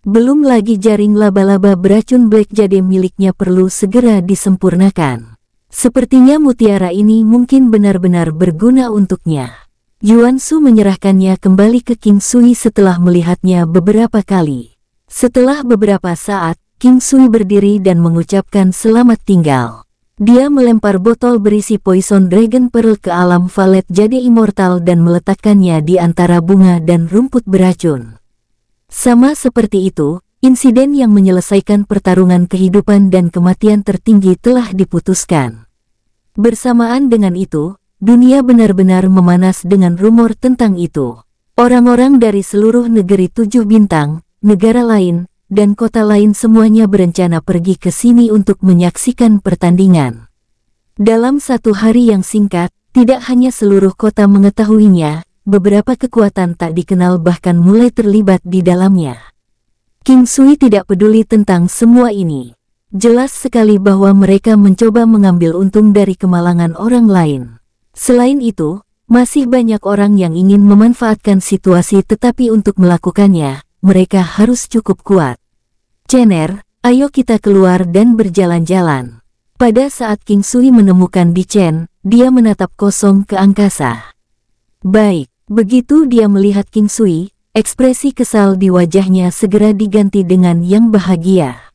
Belum lagi jaring laba-laba beracun Black Jade miliknya perlu segera disempurnakan. Sepertinya mutiara ini mungkin benar-benar berguna untuknya. Yuan Shu menyerahkannya kembali ke King Sui setelah melihatnya beberapa kali. Setelah beberapa saat, King Sui berdiri dan mengucapkan selamat tinggal. Dia melempar botol berisi Poison Dragon Pearl ke alam Valet Jade Immortal dan meletakkannya di antara bunga dan rumput beracun. Sama seperti itu, insiden yang menyelesaikan pertarungan kehidupan dan kematian tertinggi telah diputuskan. Bersamaan dengan itu, dunia benar-benar memanas dengan rumor tentang itu. Orang-orang dari seluruh negeri 7 bintang, negara lain, dan kota lain semuanya berencana pergi ke sini untuk menyaksikan pertandingan. Dalam satu hari yang singkat, tidak hanya seluruh kota mengetahuinya, beberapa kekuatan tak dikenal bahkan mulai terlibat di dalamnya. King Sui tidak peduli tentang semua ini. Jelas sekali bahwa mereka mencoba mengambil untung dari kemalangan orang lain. Selain itu, masih banyak orang yang ingin memanfaatkan situasi, tetapi untuk melakukannya, mereka harus cukup kuat. Cener, ayo kita keluar dan berjalan-jalan. Pada saat King Sui menemukan Di Chen, dia menatap kosong ke angkasa. Baik. Begitu dia melihat King Sui, ekspresi kesal di wajahnya segera diganti dengan yang bahagia.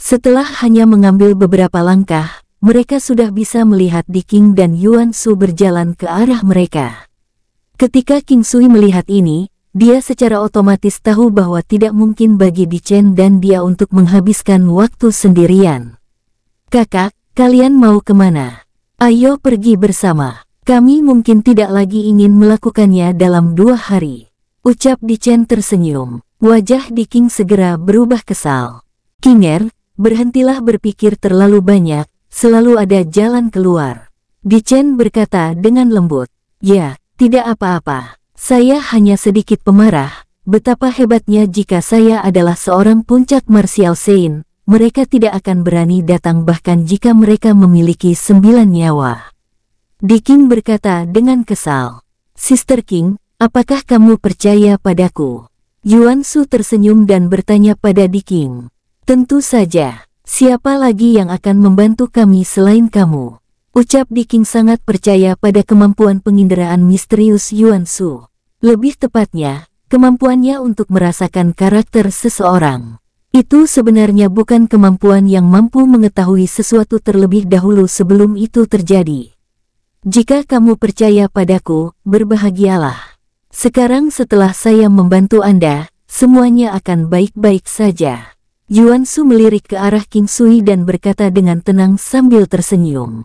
Setelah hanya mengambil beberapa langkah, mereka sudah bisa melihat Di King dan Yuan Shu berjalan ke arah mereka. Ketika King Sui melihat ini, dia secara otomatis tahu bahwa tidak mungkin bagi Di Chen dan dia untuk menghabiskan waktu sendirian. Kakak, kalian mau kemana? Ayo pergi bersama. Kami mungkin tidak lagi ingin melakukannya dalam 2 hari. Ucap Di Chen tersenyum. Wajah Di King segera berubah kesal. Kinger, berhentilah berpikir terlalu banyak, selalu ada jalan keluar. Di Chen berkata dengan lembut. Ya, tidak apa-apa. Saya hanya sedikit pemarah. Betapa hebatnya jika saya adalah seorang puncak martial saint. Mereka tidak akan berani datang bahkan jika mereka memiliki 9 nyawa. Di King berkata dengan kesal. Sister King, apakah kamu percaya padaku? Yuan Shu tersenyum dan bertanya pada Di King. Tentu saja. Siapa lagi yang akan membantu kami selain kamu? Ucap Di King sangat percaya pada kemampuan penginderaan misterius Yuan Shu. Lebih tepatnya, kemampuannya untuk merasakan karakter seseorang. Itu sebenarnya bukan kemampuan yang mampu mengetahui sesuatu terlebih dahulu sebelum itu terjadi. Jika kamu percaya padaku, berbahagialah. Sekarang setelah saya membantu Anda, semuanya akan baik-baik saja. Yuan Shu melirik ke arah King Sui dan berkata dengan tenang sambil tersenyum.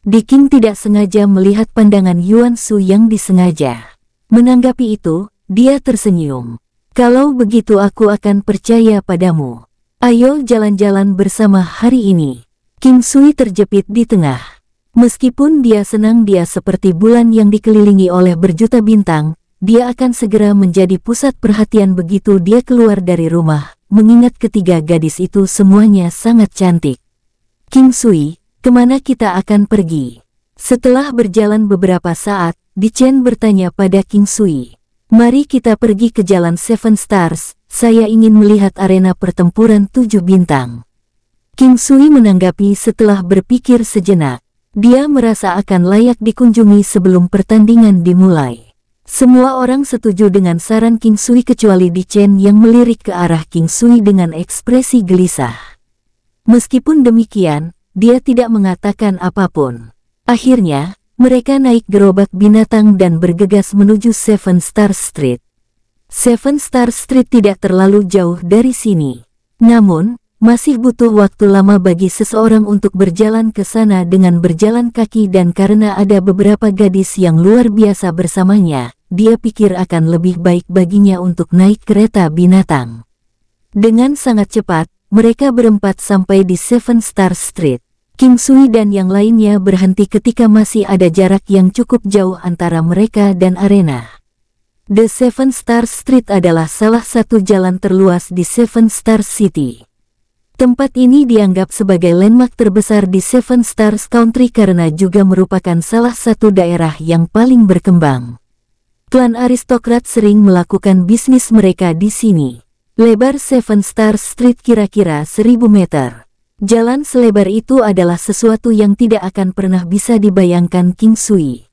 Di King tidak sengaja melihat pandangan Yuan Shu yang disengaja. Menanggapi itu, dia tersenyum. Kalau begitu aku akan percaya padamu. Ayo jalan-jalan bersama hari ini. King Sui terjepit di tengah. Meskipun dia senang dia seperti bulan yang dikelilingi oleh berjuta bintang, dia akan segera menjadi pusat perhatian begitu dia keluar dari rumah, mengingat ketiga gadis itu semuanya sangat cantik. King Sui, kemana kita akan pergi? Setelah berjalan beberapa saat, Di Chen bertanya pada King Sui. Mari kita pergi ke Jalan Seven Stars, saya ingin melihat arena pertempuran 7 bintang. King Sui menanggapi setelah berpikir sejenak. Dia merasa akan layak dikunjungi sebelum pertandingan dimulai. Semua orang setuju dengan saran King Sui kecuali Di Chen yang melirik ke arah King Sui dengan ekspresi gelisah. Meskipun demikian, dia tidak mengatakan apapun. Akhirnya, mereka naik gerobak binatang dan bergegas menuju Seven Star Street. Seven Star Street tidak terlalu jauh dari sini. Namun, masih butuh waktu lama bagi seseorang untuk berjalan ke sana dengan berjalan kaki dan karena ada beberapa gadis yang luar biasa bersamanya, dia pikir akan lebih baik baginya untuk naik kereta binatang. Dengan sangat cepat, mereka berempat sampai di Seven Star Street. King Sui dan yang lainnya berhenti ketika masih ada jarak yang cukup jauh antara mereka dan arena. The Seven Star Street adalah salah satu jalan terluas di Seven Star City. Tempat ini dianggap sebagai landmark terbesar di Seven Stars Country karena juga merupakan salah satu daerah yang paling berkembang. Klan aristokrat sering melakukan bisnis mereka di sini. Lebar Seven Stars Street kira-kira 1000 meter. Jalan selebar itu adalah sesuatu yang tidak akan pernah bisa dibayangkan King Sui.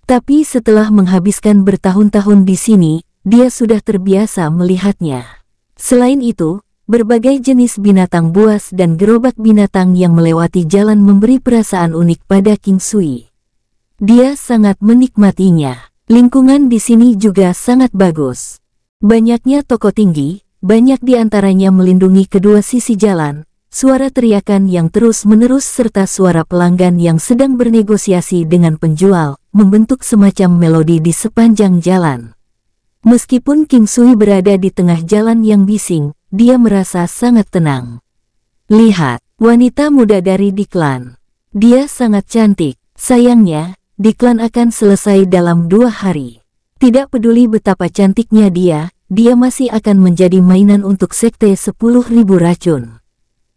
Tapi setelah menghabiskan bertahun-tahun di sini, dia sudah terbiasa melihatnya. Selain itu, berbagai jenis binatang buas dan gerobak binatang yang melewati jalan memberi perasaan unik pada King Sui. Dia sangat menikmatinya. Lingkungan di sini juga sangat bagus. Banyaknya toko tinggi, banyak di antaranya melindungi kedua sisi jalan, suara teriakan yang terus-menerus serta suara pelanggan yang sedang bernegosiasi dengan penjual, membentuk semacam melodi di sepanjang jalan. Meskipun King Sui berada di tengah jalan yang bising, dia merasa sangat tenang. Lihat, wanita muda dari Diklan. Dia sangat cantik. Sayangnya, Diklan akan selesai dalam 2 hari. Tidak peduli betapa cantiknya dia masih akan menjadi mainan untuk sekte 10.000 racun.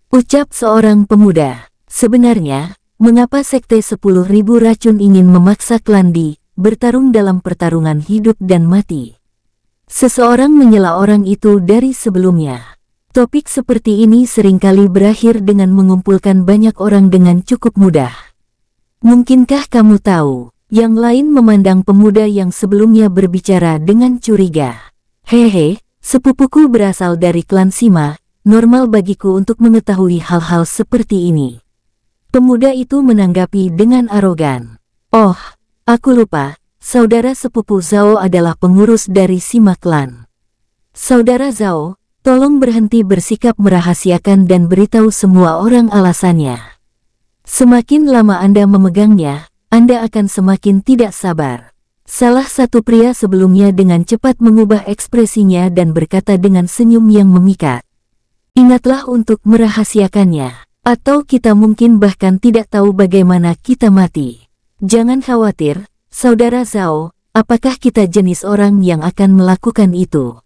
Ucap seorang pemuda. Sebenarnya, mengapa sekte 10.000 racun ingin memaksa klan Di bertarung dalam pertarungan hidup dan mati? Seseorang menyela orang itu dari sebelumnya. Topik seperti ini seringkali berakhir dengan mengumpulkan banyak orang dengan cukup mudah. Mungkinkah kamu tahu, yang lain memandang pemuda yang sebelumnya berbicara dengan curiga. Hehe, sepupuku berasal dari klan Sima, normal bagiku untuk mengetahui hal-hal seperti ini. Pemuda itu menanggapi dengan arogan. Oh, aku lupa. saudara sepupu Zhao adalah pengurus dari Sima Clan. Saudara Zhao, tolong berhenti bersikap merahasiakan dan beritahu semua orang alasannya. Semakin lama Anda memegangnya, Anda akan semakin tidak sabar. Salah satu pria sebelumnya dengan cepat mengubah ekspresinya dan berkata dengan senyum yang memikat. Ingatlah untuk merahasiakannya, atau kita mungkin bahkan tidak tahu bagaimana kita mati. Jangan khawatir, saudara Zhao, apakah kita jenis orang yang akan melakukan itu?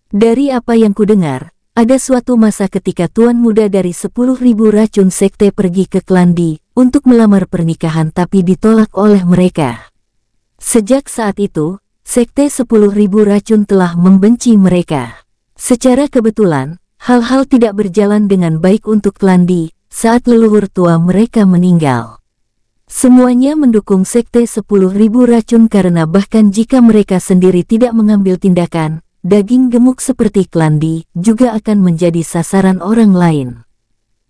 Dari apa yang kudengar, ada suatu masa ketika tuan muda dari 10.000 racun sekte pergi ke klan Di untuk melamar pernikahan tapi ditolak oleh mereka. Sejak saat itu, sekte 10.000 racun telah membenci mereka. Secara kebetulan, hal-hal tidak berjalan dengan baik untuk klan Di saat leluhur tua mereka meninggal. Semuanya mendukung sekte 10.000 racun karena bahkan jika mereka sendiri tidak mengambil tindakan, daging gemuk seperti klan Di juga akan menjadi sasaran orang lain.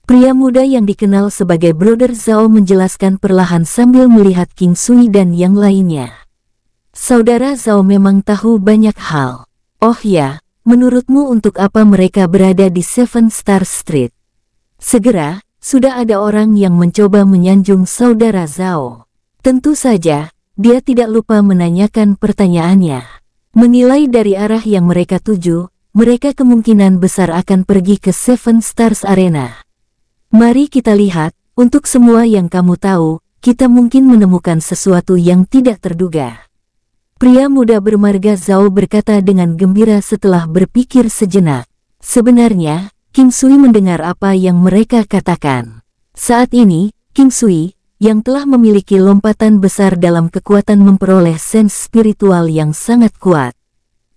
Pria muda yang dikenal sebagai Brother Zhao menjelaskan perlahan sambil melihat King Sui dan yang lainnya. Saudara Zhao memang tahu banyak hal. Oh ya, menurutmu untuk apa mereka berada di Seven Star Street? Segera, sudah ada orang yang mencoba menyanjung saudara Zhao. Tentu saja, dia tidak lupa menanyakan pertanyaannya. Menilai dari arah yang mereka tuju, mereka kemungkinan besar akan pergi ke Seven Stars Arena. Mari kita lihat, untuk semua yang kamu tahu, kita mungkin menemukan sesuatu yang tidak terduga. Pria muda bermarga Zhao berkata dengan gembira setelah berpikir sejenak. Sebenarnya, King Sui mendengar apa yang mereka katakan. Saat ini, King Sui, yang telah memiliki lompatan besar dalam kekuatan memperoleh sense spiritual yang sangat kuat.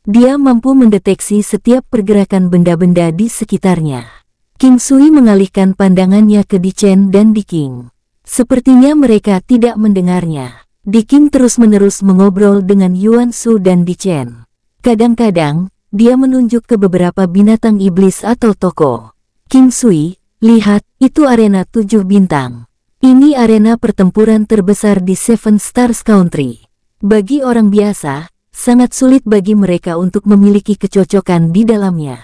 Dia mampu mendeteksi setiap pergerakan benda-benda di sekitarnya. King Sui mengalihkan pandangannya ke Di Chen dan Di King. Sepertinya mereka tidak mendengarnya. Di King terus-menerus mengobrol dengan Yuan Shu dan Di Chen. Kadang-kadang, dia menunjuk ke beberapa binatang iblis atau toko. King Sui, lihat, itu arena 7 bintang. Ini arena pertempuran terbesar di Seven Stars Country. Bagi orang biasa, sangat sulit bagi mereka untuk memiliki kecocokan di dalamnya.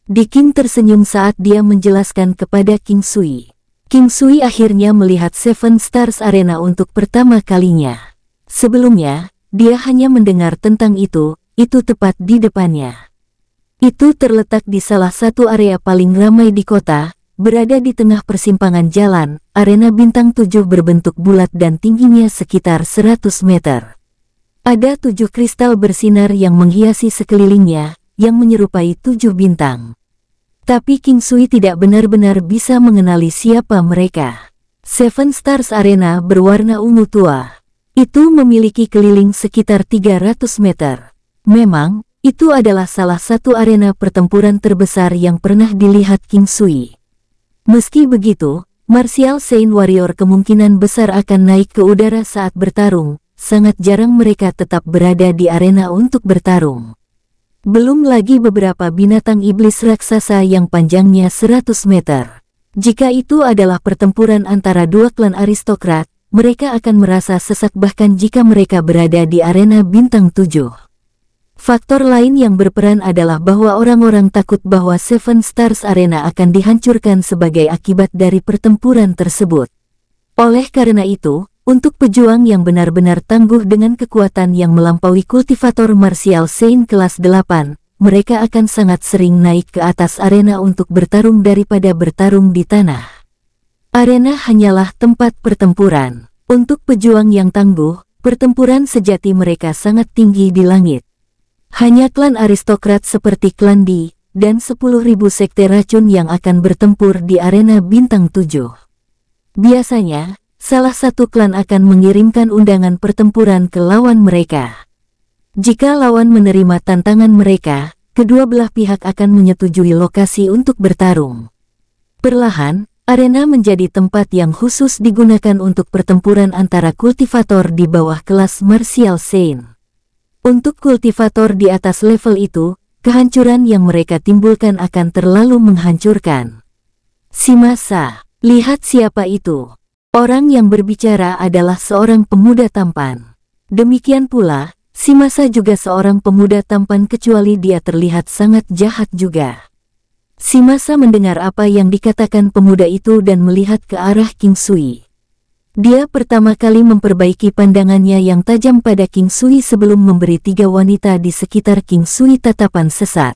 Di King tersenyum saat dia menjelaskan kepada King Sui. King Sui akhirnya melihat Seven Stars Arena untuk pertama kalinya. Sebelumnya, dia hanya mendengar tentang itu tepat di depannya. Itu terletak di salah satu area paling ramai di kota, berada di tengah persimpangan jalan. Arena bintang 7 berbentuk bulat dan tingginya sekitar 100 meter. Ada 7 kristal bersinar yang menghiasi sekelilingnya, yang menyerupai 7 bintang. Tapi King Sui tidak benar-benar bisa mengenali siapa mereka. Seven Stars Arena berwarna ungu tua. Itu memiliki keliling sekitar 300 meter. Memang, itu adalah salah satu arena pertempuran terbesar yang pernah dilihat King Sui. Meski begitu, Martial Saint Warrior kemungkinan besar akan naik ke udara saat bertarung. Sangat jarang mereka tetap berada di arena untuk bertarung. Belum lagi beberapa binatang iblis raksasa yang panjangnya 100 meter. Jika itu adalah pertempuran antara dua klan aristokrat, mereka akan merasa sesak bahkan jika mereka berada di arena bintang 7. Faktor lain yang berperan adalah bahwa orang-orang takut bahwa Seven Stars Arena akan dihancurkan sebagai akibat dari pertempuran tersebut. Oleh karena itu, untuk pejuang yang benar-benar tangguh dengan kekuatan yang melampaui kultivator Martial Saint kelas 8, mereka akan sangat sering naik ke atas arena untuk bertarung daripada bertarung di tanah. Arena hanyalah tempat pertempuran. Untuk pejuang yang tangguh, pertempuran sejati mereka sangat tinggi di langit. Hanya klan aristokrat seperti klan Di dan 10.000 sekte racun yang akan bertempur di arena bintang 7. Biasanya, salah satu klan akan mengirimkan undangan pertempuran ke lawan mereka. Jika lawan menerima tantangan mereka, kedua belah pihak akan menyetujui lokasi untuk bertarung. Perlahan, arena menjadi tempat yang khusus digunakan untuk pertempuran antara kultivator di bawah kelas Martial Saint. Untuk kultivator di atas level itu, kehancuran yang mereka timbulkan akan terlalu menghancurkan. Si masa, lihat siapa itu. Orang yang berbicara adalah seorang pemuda tampan. Demikian pula, si Masa juga seorang pemuda tampan kecuali dia terlihat sangat jahat juga. Si Masa mendengar apa yang dikatakan pemuda itu dan melihat ke arah King Sui. Dia pertama kali memperbaiki pandangannya yang tajam pada King Sui sebelum memberi 3 wanita di sekitar King Sui tatapan sesat.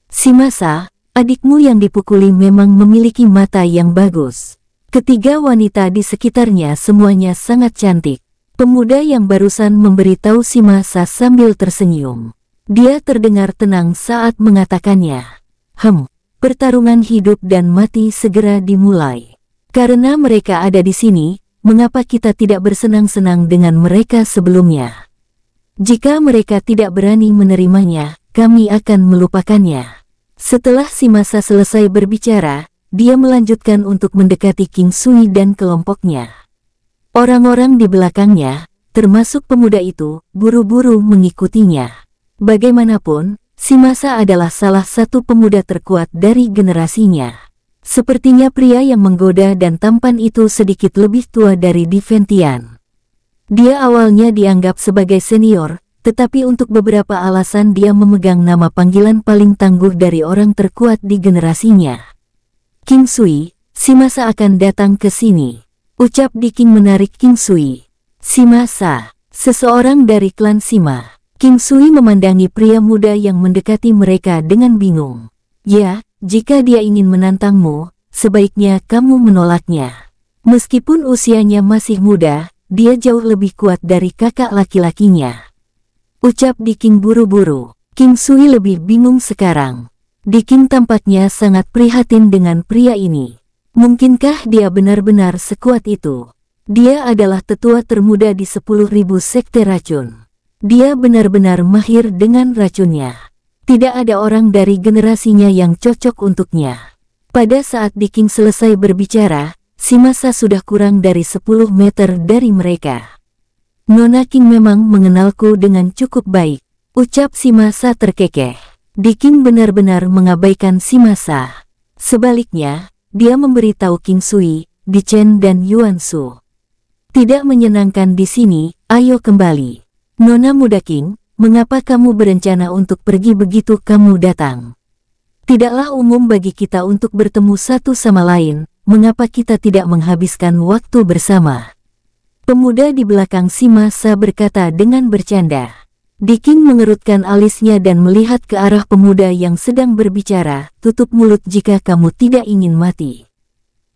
Si Masa, adikmu yang dipukuli memang memiliki mata yang bagus. Ketiga wanita di sekitarnya semuanya sangat cantik. Pemuda yang barusan memberitahu si Masa sambil tersenyum. Dia terdengar tenang saat mengatakannya. Pertarungan hidup dan mati segera dimulai. Karena mereka ada di sini, mengapa kita tidak bersenang-senang dengan mereka sebelumnya? Jika mereka tidak berani menerimanya, kami akan melupakannya. Setelah si Masa selesai berbicara, dia melanjutkan untuk mendekati King Sui dan kelompoknya. Orang-orang di belakangnya, termasuk pemuda itu, buru-buru mengikutinya. Bagaimanapun, si Masa adalah salah satu pemuda terkuat dari generasinya. Sepertinya pria yang menggoda dan tampan itu sedikit lebih tua dari Diventian. Dia awalnya dianggap sebagai senior, tetapi untuk beberapa alasan dia memegang nama panggilan paling tangguh dari orang terkuat di generasinya. King Sui, si Masa akan datang ke sini. Ucap Diking menarik King Sui. Si Masa, seseorang dari klan Sima. King Sui memandangi pria muda yang mendekati mereka dengan bingung. Ya, jika dia ingin menantangmu, sebaiknya kamu menolaknya. Meskipun usianya masih muda, dia jauh lebih kuat dari kakak laki-lakinya. Ucap Diking buru-buru. King Sui lebih bingung sekarang. Diking tampaknya sangat prihatin dengan pria ini. Mungkinkah dia benar-benar sekuat itu? Dia adalah tetua termuda di 10.000 sekte racun. Dia benar-benar mahir dengan racunnya. Tidak ada orang dari generasinya yang cocok untuknya. Pada saat Diking selesai berbicara, si Masa sudah kurang dari 10 meter dari mereka. Nona King memang mengenalku dengan cukup baik, ucap si Masa terkekeh. Diking benar-benar mengabaikan si Masa. Sebaliknya, dia memberitahu King Sui, Dichen dan Yuan Shu. Tidak menyenangkan di sini, ayo kembali. Nona muda King, mengapa kamu berencana untuk pergi begitu kamu datang? Tidaklah umum bagi kita untuk bertemu satu sama lain, mengapa kita tidak menghabiskan waktu bersama? Pemuda di belakang si Masa berkata dengan bercanda. Diking mengerutkan alisnya dan melihat ke arah pemuda yang sedang berbicara, tutup mulut jika kamu tidak ingin mati.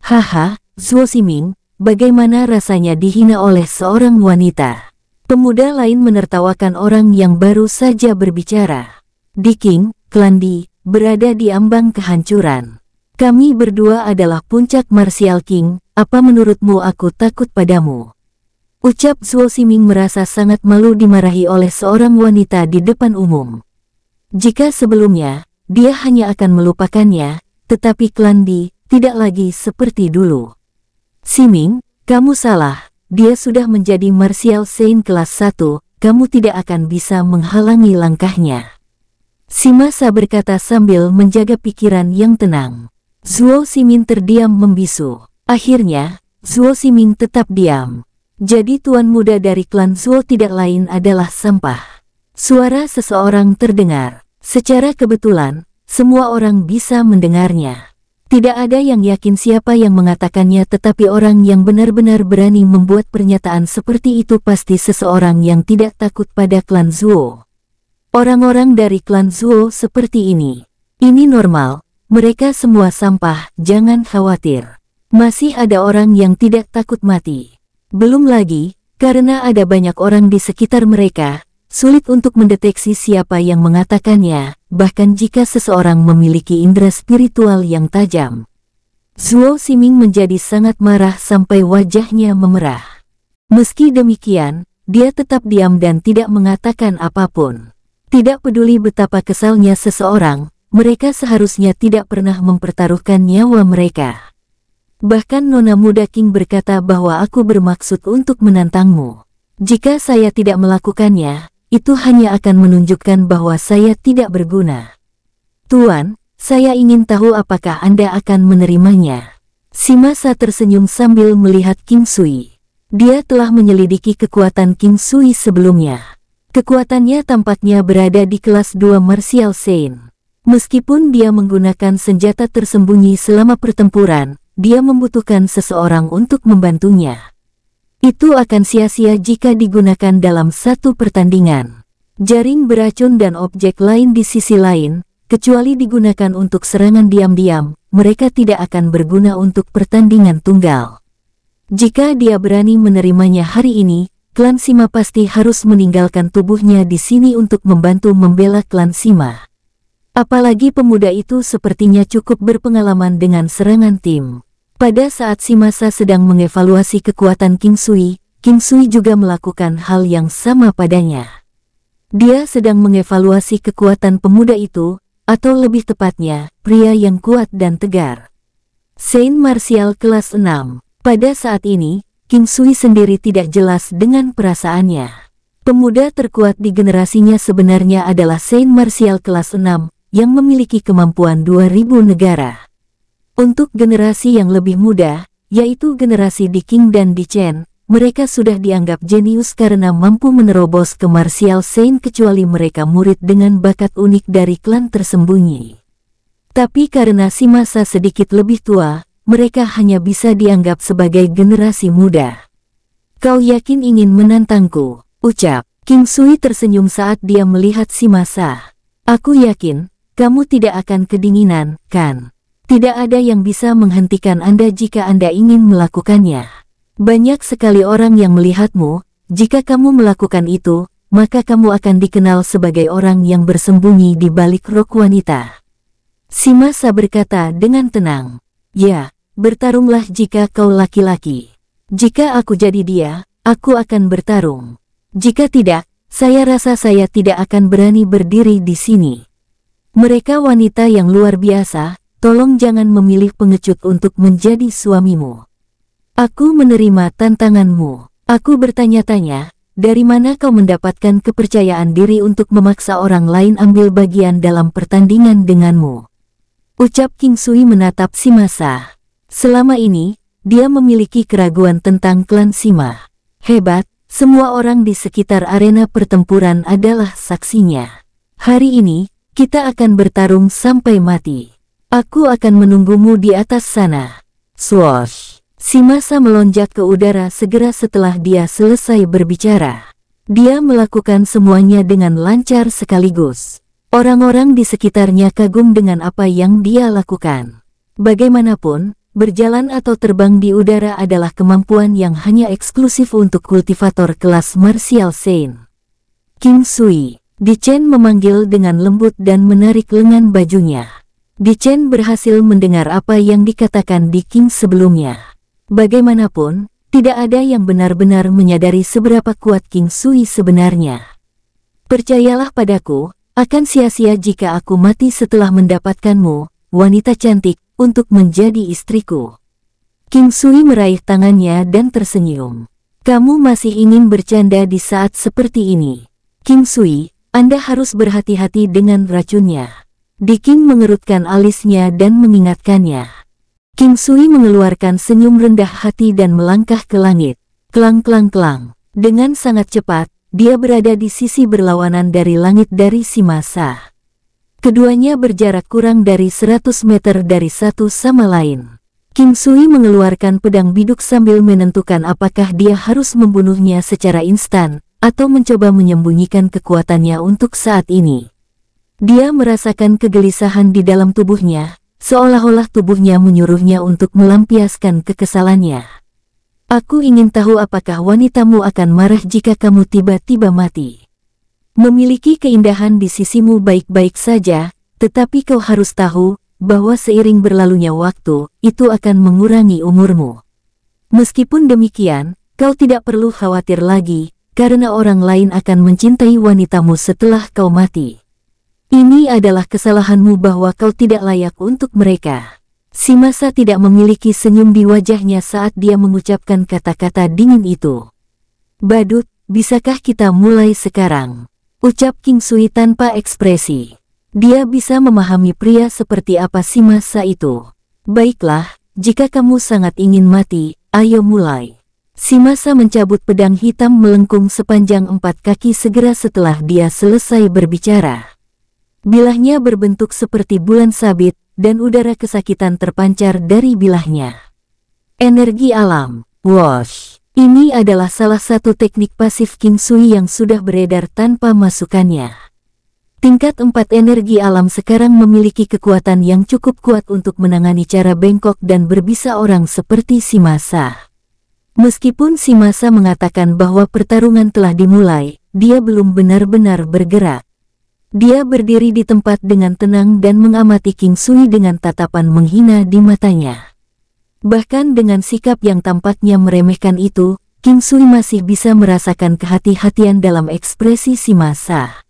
Haha, Zhuo Ximing, bagaimana rasanya dihina oleh seorang wanita? Pemuda lain menertawakan orang yang baru saja berbicara. Diking, klan Di, berada di ambang kehancuran. Kami berdua adalah puncak Martial King, apa menurutmu aku takut padamu? Ucap Zhuo Ximing merasa sangat malu dimarahi oleh seorang wanita di depan umum. Jika sebelumnya, dia hanya akan melupakannya, tetapi klan Di tidak lagi seperti dulu. Ximing, kamu salah, dia sudah menjadi Martial Saint kelas 1, kamu tidak akan bisa menghalangi langkahnya. Si Masa berkata sambil menjaga pikiran yang tenang. Zhuo Ximing terdiam membisu. Akhirnya, Zhuo Ximing tetap diam. Jadi tuan muda dari klan Zhuo tidak lain adalah sampah. Suara seseorang terdengar. Secara kebetulan, semua orang bisa mendengarnya. Tidak ada yang yakin siapa yang mengatakannya, tetapi orang yang benar-benar berani membuat pernyataan seperti itu pasti seseorang yang tidak takut pada klan Zhuo. Orang-orang dari klan Zhuo seperti ini. Ini normal, mereka semua sampah, jangan khawatir. Masih ada orang yang tidak takut mati. Belum lagi, karena ada banyak orang di sekitar mereka, sulit untuk mendeteksi siapa yang mengatakannya, bahkan jika seseorang memiliki indera spiritual yang tajam. Zhuo Ximing menjadi sangat marah sampai wajahnya memerah. Meski demikian, dia tetap diam dan tidak mengatakan apapun. Tidak peduli betapa kesalnya seseorang, mereka seharusnya tidak pernah mempertaruhkan nyawa mereka. Bahkan Nona muda King berkata bahwa aku bermaksud untuk menantangmu. Jika saya tidak melakukannya, itu hanya akan menunjukkan bahwa saya tidak berguna. Tuan, saya ingin tahu apakah Anda akan menerimanya. Si Masa tersenyum sambil melihat King Sui. Dia telah menyelidiki kekuatan King Sui sebelumnya. Kekuatannya tampaknya berada di kelas 2 Martial Saint. Meskipun dia menggunakan senjata tersembunyi selama pertempuran, dia membutuhkan seseorang untuk membantunya. Itu akan sia-sia jika digunakan dalam satu pertandingan. Jaring beracun dan objek lain di sisi lain, kecuali digunakan untuk serangan diam-diam, mereka tidak akan berguna untuk pertandingan tunggal. Jika dia berani menerimanya hari ini, klan Sima pasti harus meninggalkan tubuhnya di sini untuk membantu membela klan Sima. Apalagi pemuda itu sepertinya cukup berpengalaman dengan serangan tim. Pada saat Shimasa sedang mengevaluasi kekuatan King Sui juga melakukan hal yang sama padanya. Dia sedang mengevaluasi kekuatan pemuda itu, atau lebih tepatnya, pria yang kuat dan tegar. Saint Martial kelas 6. Pada saat ini, King Sui sendiri tidak jelas dengan perasaannya. Pemuda terkuat di generasinya sebenarnya adalah Saint Martial kelas 6, yang memiliki kemampuan 2000 negara. Untuk generasi yang lebih muda, yaitu generasi Di King dan Di Chen, mereka sudah dianggap jenius karena mampu menerobos ke Martial Saint kecuali mereka murid dengan bakat unik dari klan tersembunyi. Tapi karena Shimasa sedikit lebih tua, mereka hanya bisa dianggap sebagai generasi muda. Kau yakin ingin menantangku? Ucap King Sui tersenyum saat dia melihat Shimasa. Aku yakin, kamu tidak akan kedinginan, kan? Tidak ada yang bisa menghentikan Anda jika Anda ingin melakukannya. Banyak sekali orang yang melihatmu, jika kamu melakukan itu, maka kamu akan dikenal sebagai orang yang bersembunyi di balik rok wanita. Shimasa berkata dengan tenang. Ya, bertarunglah jika kau laki-laki. Jika aku jadi dia, aku akan bertarung. Jika tidak, saya rasa saya tidak akan berani berdiri di sini. Mereka wanita yang luar biasa, tolong jangan memilih pengecut untuk menjadi suamimu. Aku menerima tantanganmu. Aku bertanya-tanya, dari mana kau mendapatkan kepercayaan diri untuk memaksa orang lain ambil bagian dalam pertandingan denganmu? Ucap King Sui menatap Shimasa. Selama ini, dia memiliki keraguan tentang klan Sima. Hebat, semua orang di sekitar arena pertempuran adalah saksinya. Hari ini, kita akan bertarung sampai mati. Aku akan menunggumu di atas sana. Swoosh! Shimasa melonjak ke udara segera setelah dia selesai berbicara. Dia melakukan semuanya dengan lancar sekaligus. Orang-orang di sekitarnya kagum dengan apa yang dia lakukan. Bagaimanapun, berjalan atau terbang di udara adalah kemampuan yang hanya eksklusif untuk kultivator kelas Martial Saint. King Sui. Di Chen memanggil dengan lembut dan menarik lengan bajunya. Di Chen berhasil mendengar apa yang dikatakan Di King sebelumnya. Bagaimanapun, tidak ada yang benar-benar menyadari seberapa kuat King Sui sebenarnya. Percayalah padaku, akan sia-sia jika aku mati setelah mendapatkanmu, wanita cantik, untuk menjadi istriku. King Sui meraih tangannya dan tersenyum. Kamu masih ingin bercanda di saat seperti ini. King Sui, Anda harus berhati-hati dengan racunnya. Di King mengerutkan alisnya dan mengingatkannya. King Sui mengeluarkan senyum rendah hati dan melangkah ke langit. Klang-klang-klang. Dengan sangat cepat, dia berada di sisi berlawanan dari langit dari Shimasa. Keduanya berjarak kurang dari 100 meter dari satu sama lain. King Sui mengeluarkan pedang biduk sambil menentukan apakah dia harus membunuhnya secara instan, atau mencoba menyembunyikan kekuatannya untuk saat ini. Dia merasakan kegelisahan di dalam tubuhnya, seolah-olah tubuhnya menyuruhnya untuk melampiaskan kekesalannya. Aku ingin tahu apakah wanitamu akan marah jika kamu tiba-tiba mati. Memiliki keindahan di sisimu baik-baik saja, tetapi kau harus tahu bahwa seiring berlalunya waktu, itu akan mengurangi umurmu. Meskipun demikian, kau tidak perlu khawatir lagi, karena orang lain akan mencintai wanitamu setelah kau mati. Ini adalah kesalahanmu bahwa kau tidak layak untuk mereka. Shimasa tidak memiliki senyum di wajahnya saat dia mengucapkan kata-kata dingin itu. Badut, bisakah kita mulai sekarang? Ucap King Sui tanpa ekspresi. Dia bisa memahami pria seperti apa Shimasa itu. Baiklah, jika kamu sangat ingin mati, ayo mulai. Masa mencabut pedang hitam melengkung sepanjang 4 kaki segera setelah dia selesai berbicara. Bilahnya berbentuk seperti bulan sabit, dan udara kesakitan terpancar dari bilahnya. Energi alam. Wash. Ini adalah salah satu teknik pasif King Sui yang sudah beredar tanpa masukannya. Tingkat 4 energi alam sekarang memiliki kekuatan yang cukup kuat untuk menangani cara bengkok dan berbisa orang seperti Masa. Meskipun Masa mengatakan bahwa pertarungan telah dimulai, dia belum benar-benar bergerak. Dia berdiri di tempat dengan tenang dan mengamati King Sui dengan tatapan menghina di matanya. Bahkan dengan sikap yang tampaknya meremehkan itu, King Sui masih bisa merasakan kehati-hatian dalam ekspresi Masa.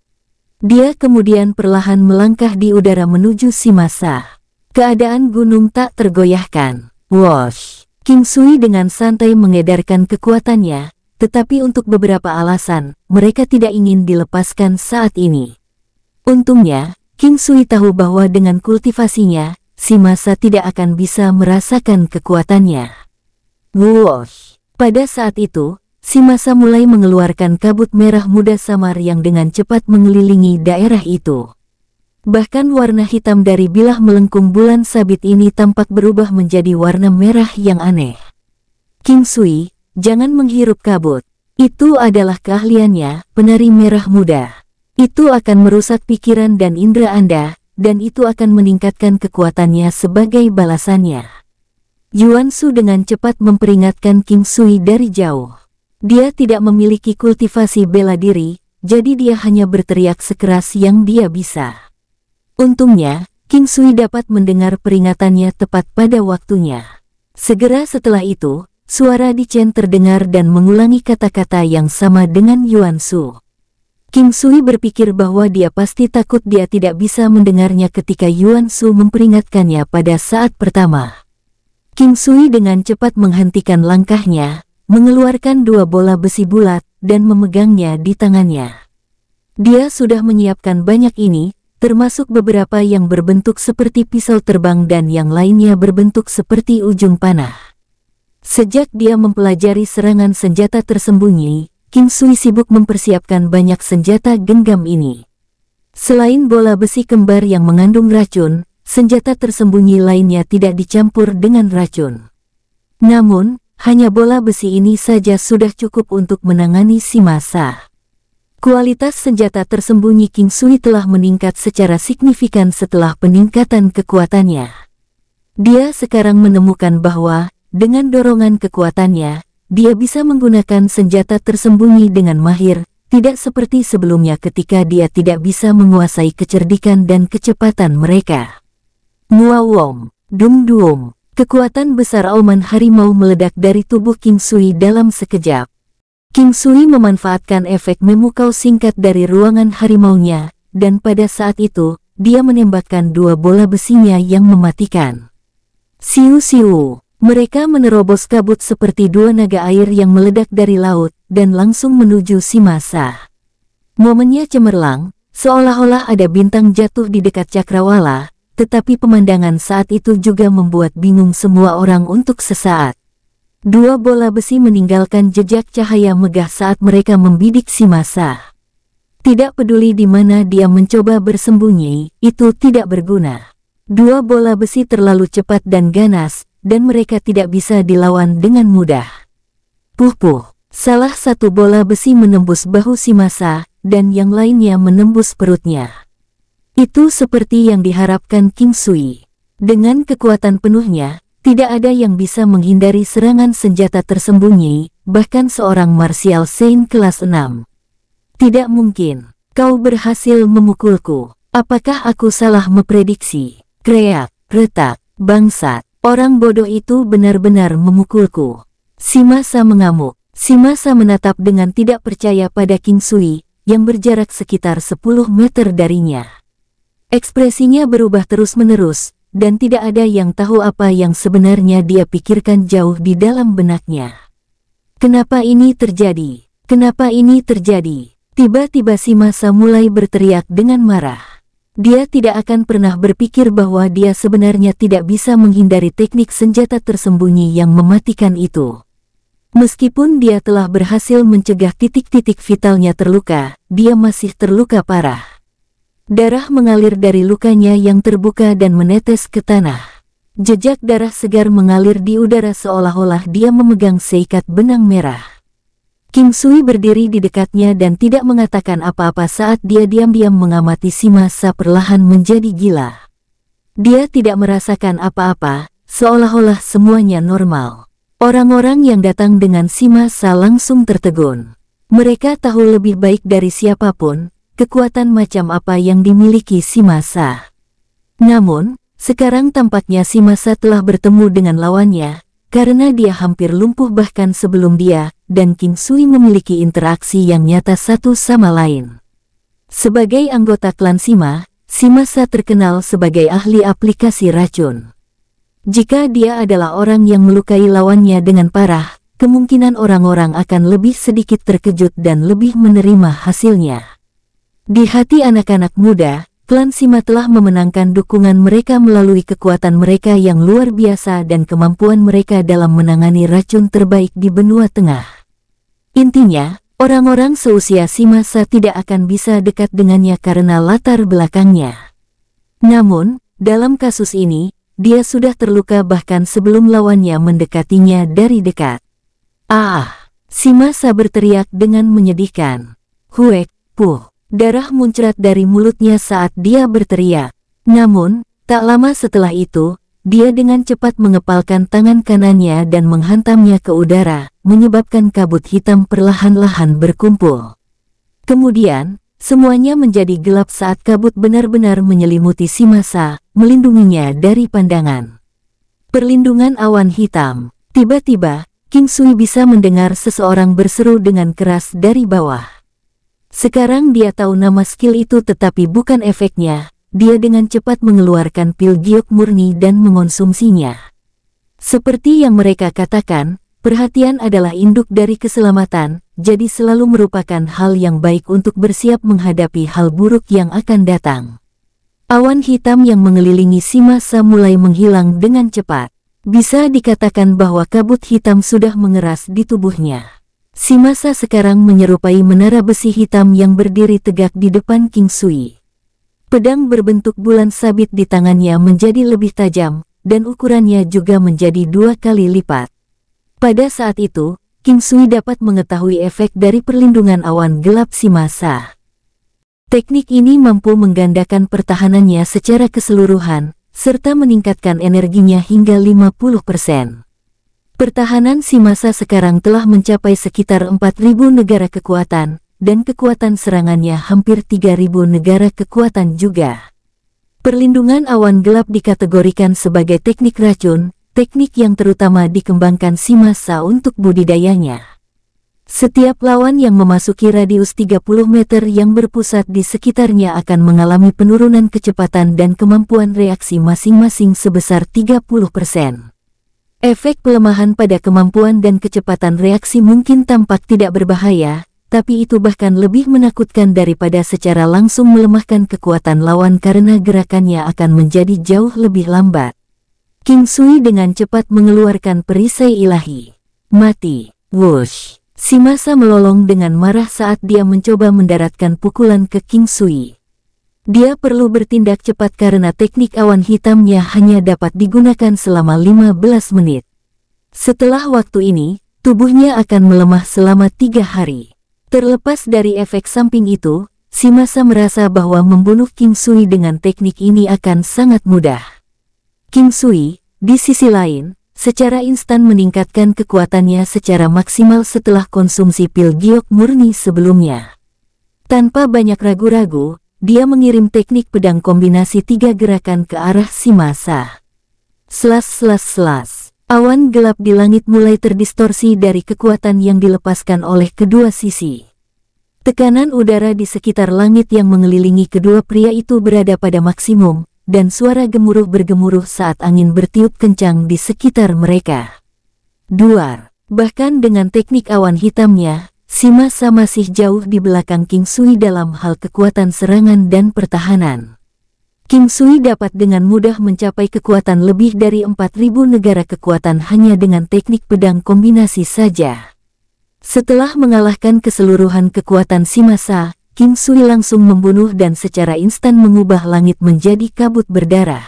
Dia kemudian perlahan melangkah di udara menuju Masa. Keadaan gunung tak tergoyahkan. Wosh! King Sui dengan santai mengedarkan kekuatannya, tetapi untuk beberapa alasan, mereka tidak ingin dilepaskan saat ini. Untungnya, King Sui tahu bahwa dengan kultivasinya, Masa tidak akan bisa merasakan kekuatannya. Whoosh! Pada saat itu, Masa mulai mengeluarkan kabut merah muda samar yang dengan cepat mengelilingi daerah itu. Bahkan warna hitam dari bilah melengkung bulan sabit ini tampak berubah menjadi warna merah yang aneh. King Sui, jangan menghirup kabut. Itu adalah keahliannya, penari merah muda. Itu akan merusak pikiran dan indera Anda, dan itu akan meningkatkan kekuatannya sebagai balasannya. Yuan Shu dengan cepat memperingatkan King Sui dari jauh. Dia tidak memiliki kultivasi bela diri, jadi dia hanya berteriak sekeras yang dia bisa. Untungnya, King Sui dapat mendengar peringatannya tepat pada waktunya. Segera setelah itu, suara Di Chen terdengar dan mengulangi kata-kata yang sama dengan Yuan Shu. King Sui berpikir bahwa dia pasti takut dia tidak bisa mendengarnya ketika Yuan Shu memperingatkannya pada saat pertama. King Sui dengan cepat menghentikan langkahnya, mengeluarkan 2 bola besi bulat, dan memegangnya di tangannya. Dia sudah menyiapkan banyak ini, termasuk beberapa yang berbentuk seperti pisau terbang dan yang lainnya berbentuk seperti ujung panah. Sejak dia mempelajari serangan senjata tersembunyi, King Sui sibuk mempersiapkan banyak senjata genggam ini. Selain bola besi kembar yang mengandung racun, senjata tersembunyi lainnya tidak dicampur dengan racun. Namun, hanya bola besi ini saja sudah cukup untuk menangani Masa. Kualitas senjata tersembunyi King Sui telah meningkat secara signifikan setelah peningkatan kekuatannya. Dia sekarang menemukan bahwa, dengan dorongan kekuatannya, dia bisa menggunakan senjata tersembunyi dengan mahir, tidak seperti sebelumnya ketika dia tidak bisa menguasai kecerdikan dan kecepatan mereka. Muawom, dum-dum, kekuatan besar auman harimau meledak dari tubuh King Sui dalam sekejap. King Sui memanfaatkan efek memukau singkat dari ruangan harimaunya, dan pada saat itu, dia menembakkan 2 bola besinya yang mematikan. Siu-siu, mereka menerobos kabut seperti 2 naga air yang meledak dari laut, dan langsung menuju Masa. Momennya cemerlang, seolah-olah ada bintang jatuh di dekat cakrawala, tetapi pemandangan saat itu juga membuat bingung semua orang untuk sesaat. 2 bola besi meninggalkan jejak cahaya megah saat mereka membidik Masa. Tidak peduli di mana dia mencoba bersembunyi, itu tidak berguna. 2 bola besi terlalu cepat dan ganas, dan mereka tidak bisa dilawan dengan mudah. Puh-puh, salah satu bola besi menembus bahu Masa, dan yang lainnya menembus perutnya. Itu seperti yang diharapkan King Sui. Dengan kekuatan penuhnya, tidak ada yang bisa menghindari serangan senjata tersembunyi, bahkan seorang martial saint kelas 6. Tidak mungkin, kau berhasil memukulku. Apakah aku salah memprediksi? Kreak, retak, bangsat, orang bodoh itu benar-benar memukulku. Masa mengamuk. Masa menatap dengan tidak percaya pada King Sui, yang berjarak sekitar 10 meter darinya. Ekspresinya berubah terus-menerus, dan tidak ada yang tahu apa yang sebenarnya dia pikirkan jauh di dalam benaknya. Kenapa ini terjadi? Kenapa ini terjadi? Tiba-tiba Masa mulai berteriak dengan marah. Dia tidak akan pernah berpikir bahwa dia sebenarnya tidak bisa menghindari teknik senjata tersembunyi yang mematikan itu. Meskipun dia telah berhasil mencegah titik-titik vitalnya terluka, dia masih terluka parah. Darah mengalir dari lukanya yang terbuka dan menetes ke tanah. Jejak darah segar mengalir di udara seolah-olah dia memegang seikat benang merah. King Sui berdiri di dekatnya dan tidak mengatakan apa-apa saat dia diam-diam mengamati si masa perlahan menjadi gila. Dia tidak merasakan apa-apa, seolah-olah semuanya normal. Orang-orang yang datang dengan si masa langsung tertegun. Mereka tahu lebih baik dari siapapun, kekuatan macam apa yang dimiliki si masa. Namun, sekarang tampaknya si masa telah bertemu dengan lawannya, karena dia hampir lumpuh bahkan sebelum dia dan King Sui memiliki interaksi yang nyata satu sama lain. Sebagai anggota klan Sima, si masa terkenal sebagai ahli aplikasi racun. Jika dia adalah orang yang melukai lawannya dengan parah, kemungkinan orang-orang akan lebih sedikit terkejut dan lebih menerima hasilnya. Di hati anak-anak muda, klan Sima telah memenangkan dukungan mereka melalui kekuatan mereka yang luar biasa dan kemampuan mereka dalam menangani racun terbaik di benua tengah. Intinya, orang-orang seusia si masa tidak akan bisa dekat dengannya karena latar belakangnya. Namun, dalam kasus ini, dia sudah terluka bahkan sebelum lawannya mendekatinya dari dekat. Si masa berteriak dengan menyedihkan. Huek, puh. Darah muncrat dari mulutnya saat dia berteriak. Namun, tak lama setelah itu, dia dengan cepat mengepalkan tangan kanannya dan menghantamnya ke udara, menyebabkan kabut hitam perlahan-lahan berkumpul. Kemudian, semuanya menjadi gelap saat kabut benar-benar menyelimuti si masa, melindunginya dari pandangan. Perlindungan awan hitam. Tiba-tiba, King Sui bisa mendengar seseorang berseru dengan keras dari bawah. Sekarang dia tahu nama skill itu tetapi bukan efeknya. Dia dengan cepat mengeluarkan pil giok murni dan mengonsumsinya. Seperti yang mereka katakan, perhatian adalah induk dari keselamatan, jadi selalu merupakan hal yang baik untuk bersiap menghadapi hal buruk yang akan datang. Awan hitam yang mengelilingi si masa mulai menghilang dengan cepat. Bisa dikatakan bahwa kabut hitam sudah mengeras di tubuhnya. Si masa sekarang menyerupai menara besi hitam yang berdiri tegak di depan King Sui. Pedang berbentuk bulan sabit di tangannya menjadi lebih tajam, dan ukurannya juga menjadi 2 kali lipat. Pada saat itu, King Sui dapat mengetahui efek dari perlindungan awan gelap si masa. Teknik ini mampu menggandakan pertahanannya secara keseluruhan, serta meningkatkan energinya hingga 50%. Pertahanan si masa sekarang telah mencapai sekitar 4.000 negara kekuatan, dan kekuatan serangannya hampir 3.000 negara kekuatan juga. Perlindungan awan gelap dikategorikan sebagai teknik racun, teknik yang terutama dikembangkan si masa untuk budidayanya. Setiap lawan yang memasuki radius 30 meter yang berpusat di sekitarnya akan mengalami penurunan kecepatan dan kemampuan reaksi masing-masing sebesar 30%. Efek pelemahan pada kemampuan dan kecepatan reaksi mungkin tampak tidak berbahaya, tapi itu bahkan lebih menakutkan daripada secara langsung melemahkan kekuatan lawan karena gerakannya akan menjadi jauh lebih lambat. King Sui dengan cepat mengeluarkan perisai ilahi. Mati. Whoosh. Si masa melolong dengan marah saat dia mencoba mendaratkan pukulan ke King Sui. Dia perlu bertindak cepat karena teknik awan hitamnya hanya dapat digunakan selama 15 menit. Setelah waktu ini, tubuhnya akan melemah selama 3 hari. Terlepas dari efek samping itu, si masa merasa bahwa membunuh King Sui dengan teknik ini akan sangat mudah. King Sui, di sisi lain, secara instan meningkatkan kekuatannya secara maksimal setelah konsumsi pil giok murni sebelumnya. Tanpa banyak ragu-ragu, dia mengirim teknik pedang kombinasi 3 gerakan ke arah si masa. Selas. Awan gelap di langit mulai terdistorsi dari kekuatan yang dilepaskan oleh kedua sisi. Tekanan udara di sekitar langit yang mengelilingi kedua pria itu berada pada maksimum, dan suara gemuruh bergemuruh saat angin bertiup kencang di sekitar mereka. Duar. Bahkan dengan teknik awan hitamnya, si masa masih jauh di belakang King Sui dalam hal kekuatan serangan dan pertahanan. King Sui dapat dengan mudah mencapai kekuatan lebih dari 4.000 negara kekuatan hanya dengan teknik pedang kombinasi saja. Setelah mengalahkan keseluruhan kekuatan si masa, King Sui langsung membunuh dan secara instan mengubah langit menjadi kabut berdarah.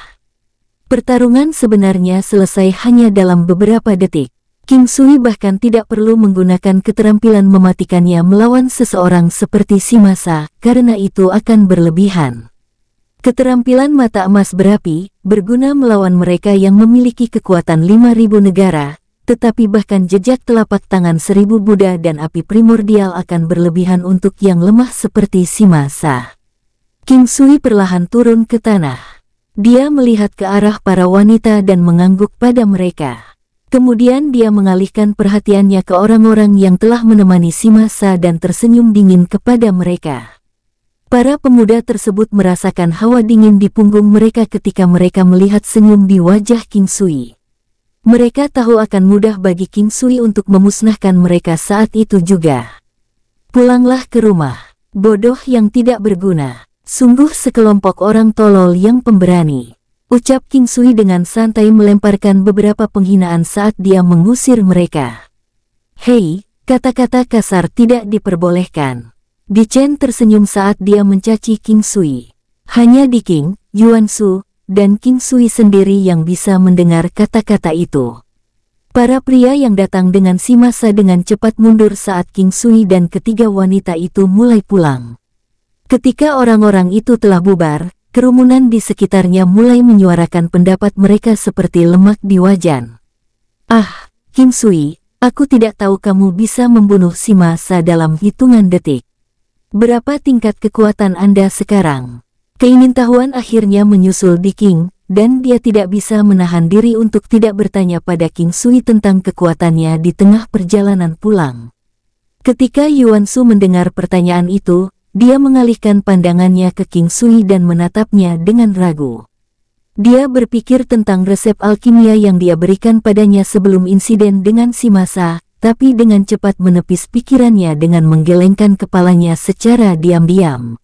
Pertarungan sebenarnya selesai hanya dalam beberapa detik. King Sui bahkan tidak perlu menggunakan keterampilan mematikannya melawan seseorang seperti si masa, karena itu akan berlebihan. Keterampilan mata emas berapi, berguna melawan mereka yang memiliki kekuatan 5.000 negara, tetapi bahkan jejak telapak tangan 1.000 Buddha dan api primordial akan berlebihan untuk yang lemah seperti si masa. King Sui perlahan turun ke tanah. Dia melihat ke arah para wanita dan mengangguk pada mereka. Kemudian dia mengalihkan perhatiannya ke orang-orang yang telah menemani si masa dan tersenyum dingin kepada mereka. Para pemuda tersebut merasakan hawa dingin di punggung mereka ketika mereka melihat senyum di wajah King Sui. Mereka tahu akan mudah bagi King Sui untuk memusnahkan mereka saat itu juga. Pulanglah ke rumah, bodoh yang tidak berguna. Sungguh sekelompok orang tolol yang pemberani. Ucap King Sui dengan santai melemparkan beberapa penghinaan saat dia mengusir mereka. Hei, kata-kata kasar tidak diperbolehkan. Di Chen tersenyum saat dia mencaci King Sui. Hanya di King, Yuan Shu, dan King Sui sendiri yang bisa mendengar kata-kata itu. Para pria yang datang dengan si masa dengan cepat mundur saat King Sui dan ketiga wanita itu mulai pulang. Ketika orang-orang itu telah bubar, kerumunan di sekitarnya mulai menyuarakan pendapat mereka seperti lemak di wajan. Ah, King Sui, aku tidak tahu kamu bisa membunuh si masa dalam hitungan detik. Berapa tingkat kekuatan Anda sekarang? Keingintahuan akhirnya menyusul di King, dan dia tidak bisa menahan diri untuk tidak bertanya pada King Sui tentang kekuatannya di tengah perjalanan pulang. Ketika Yuan Shu mendengar pertanyaan itu, dia mengalihkan pandangannya ke King Sui dan menatapnya dengan ragu. Dia berpikir tentang resep alkimia yang dia berikan padanya sebelum insiden dengan si masa, tapi dengan cepat menepis pikirannya dengan menggelengkan kepalanya secara diam-diam.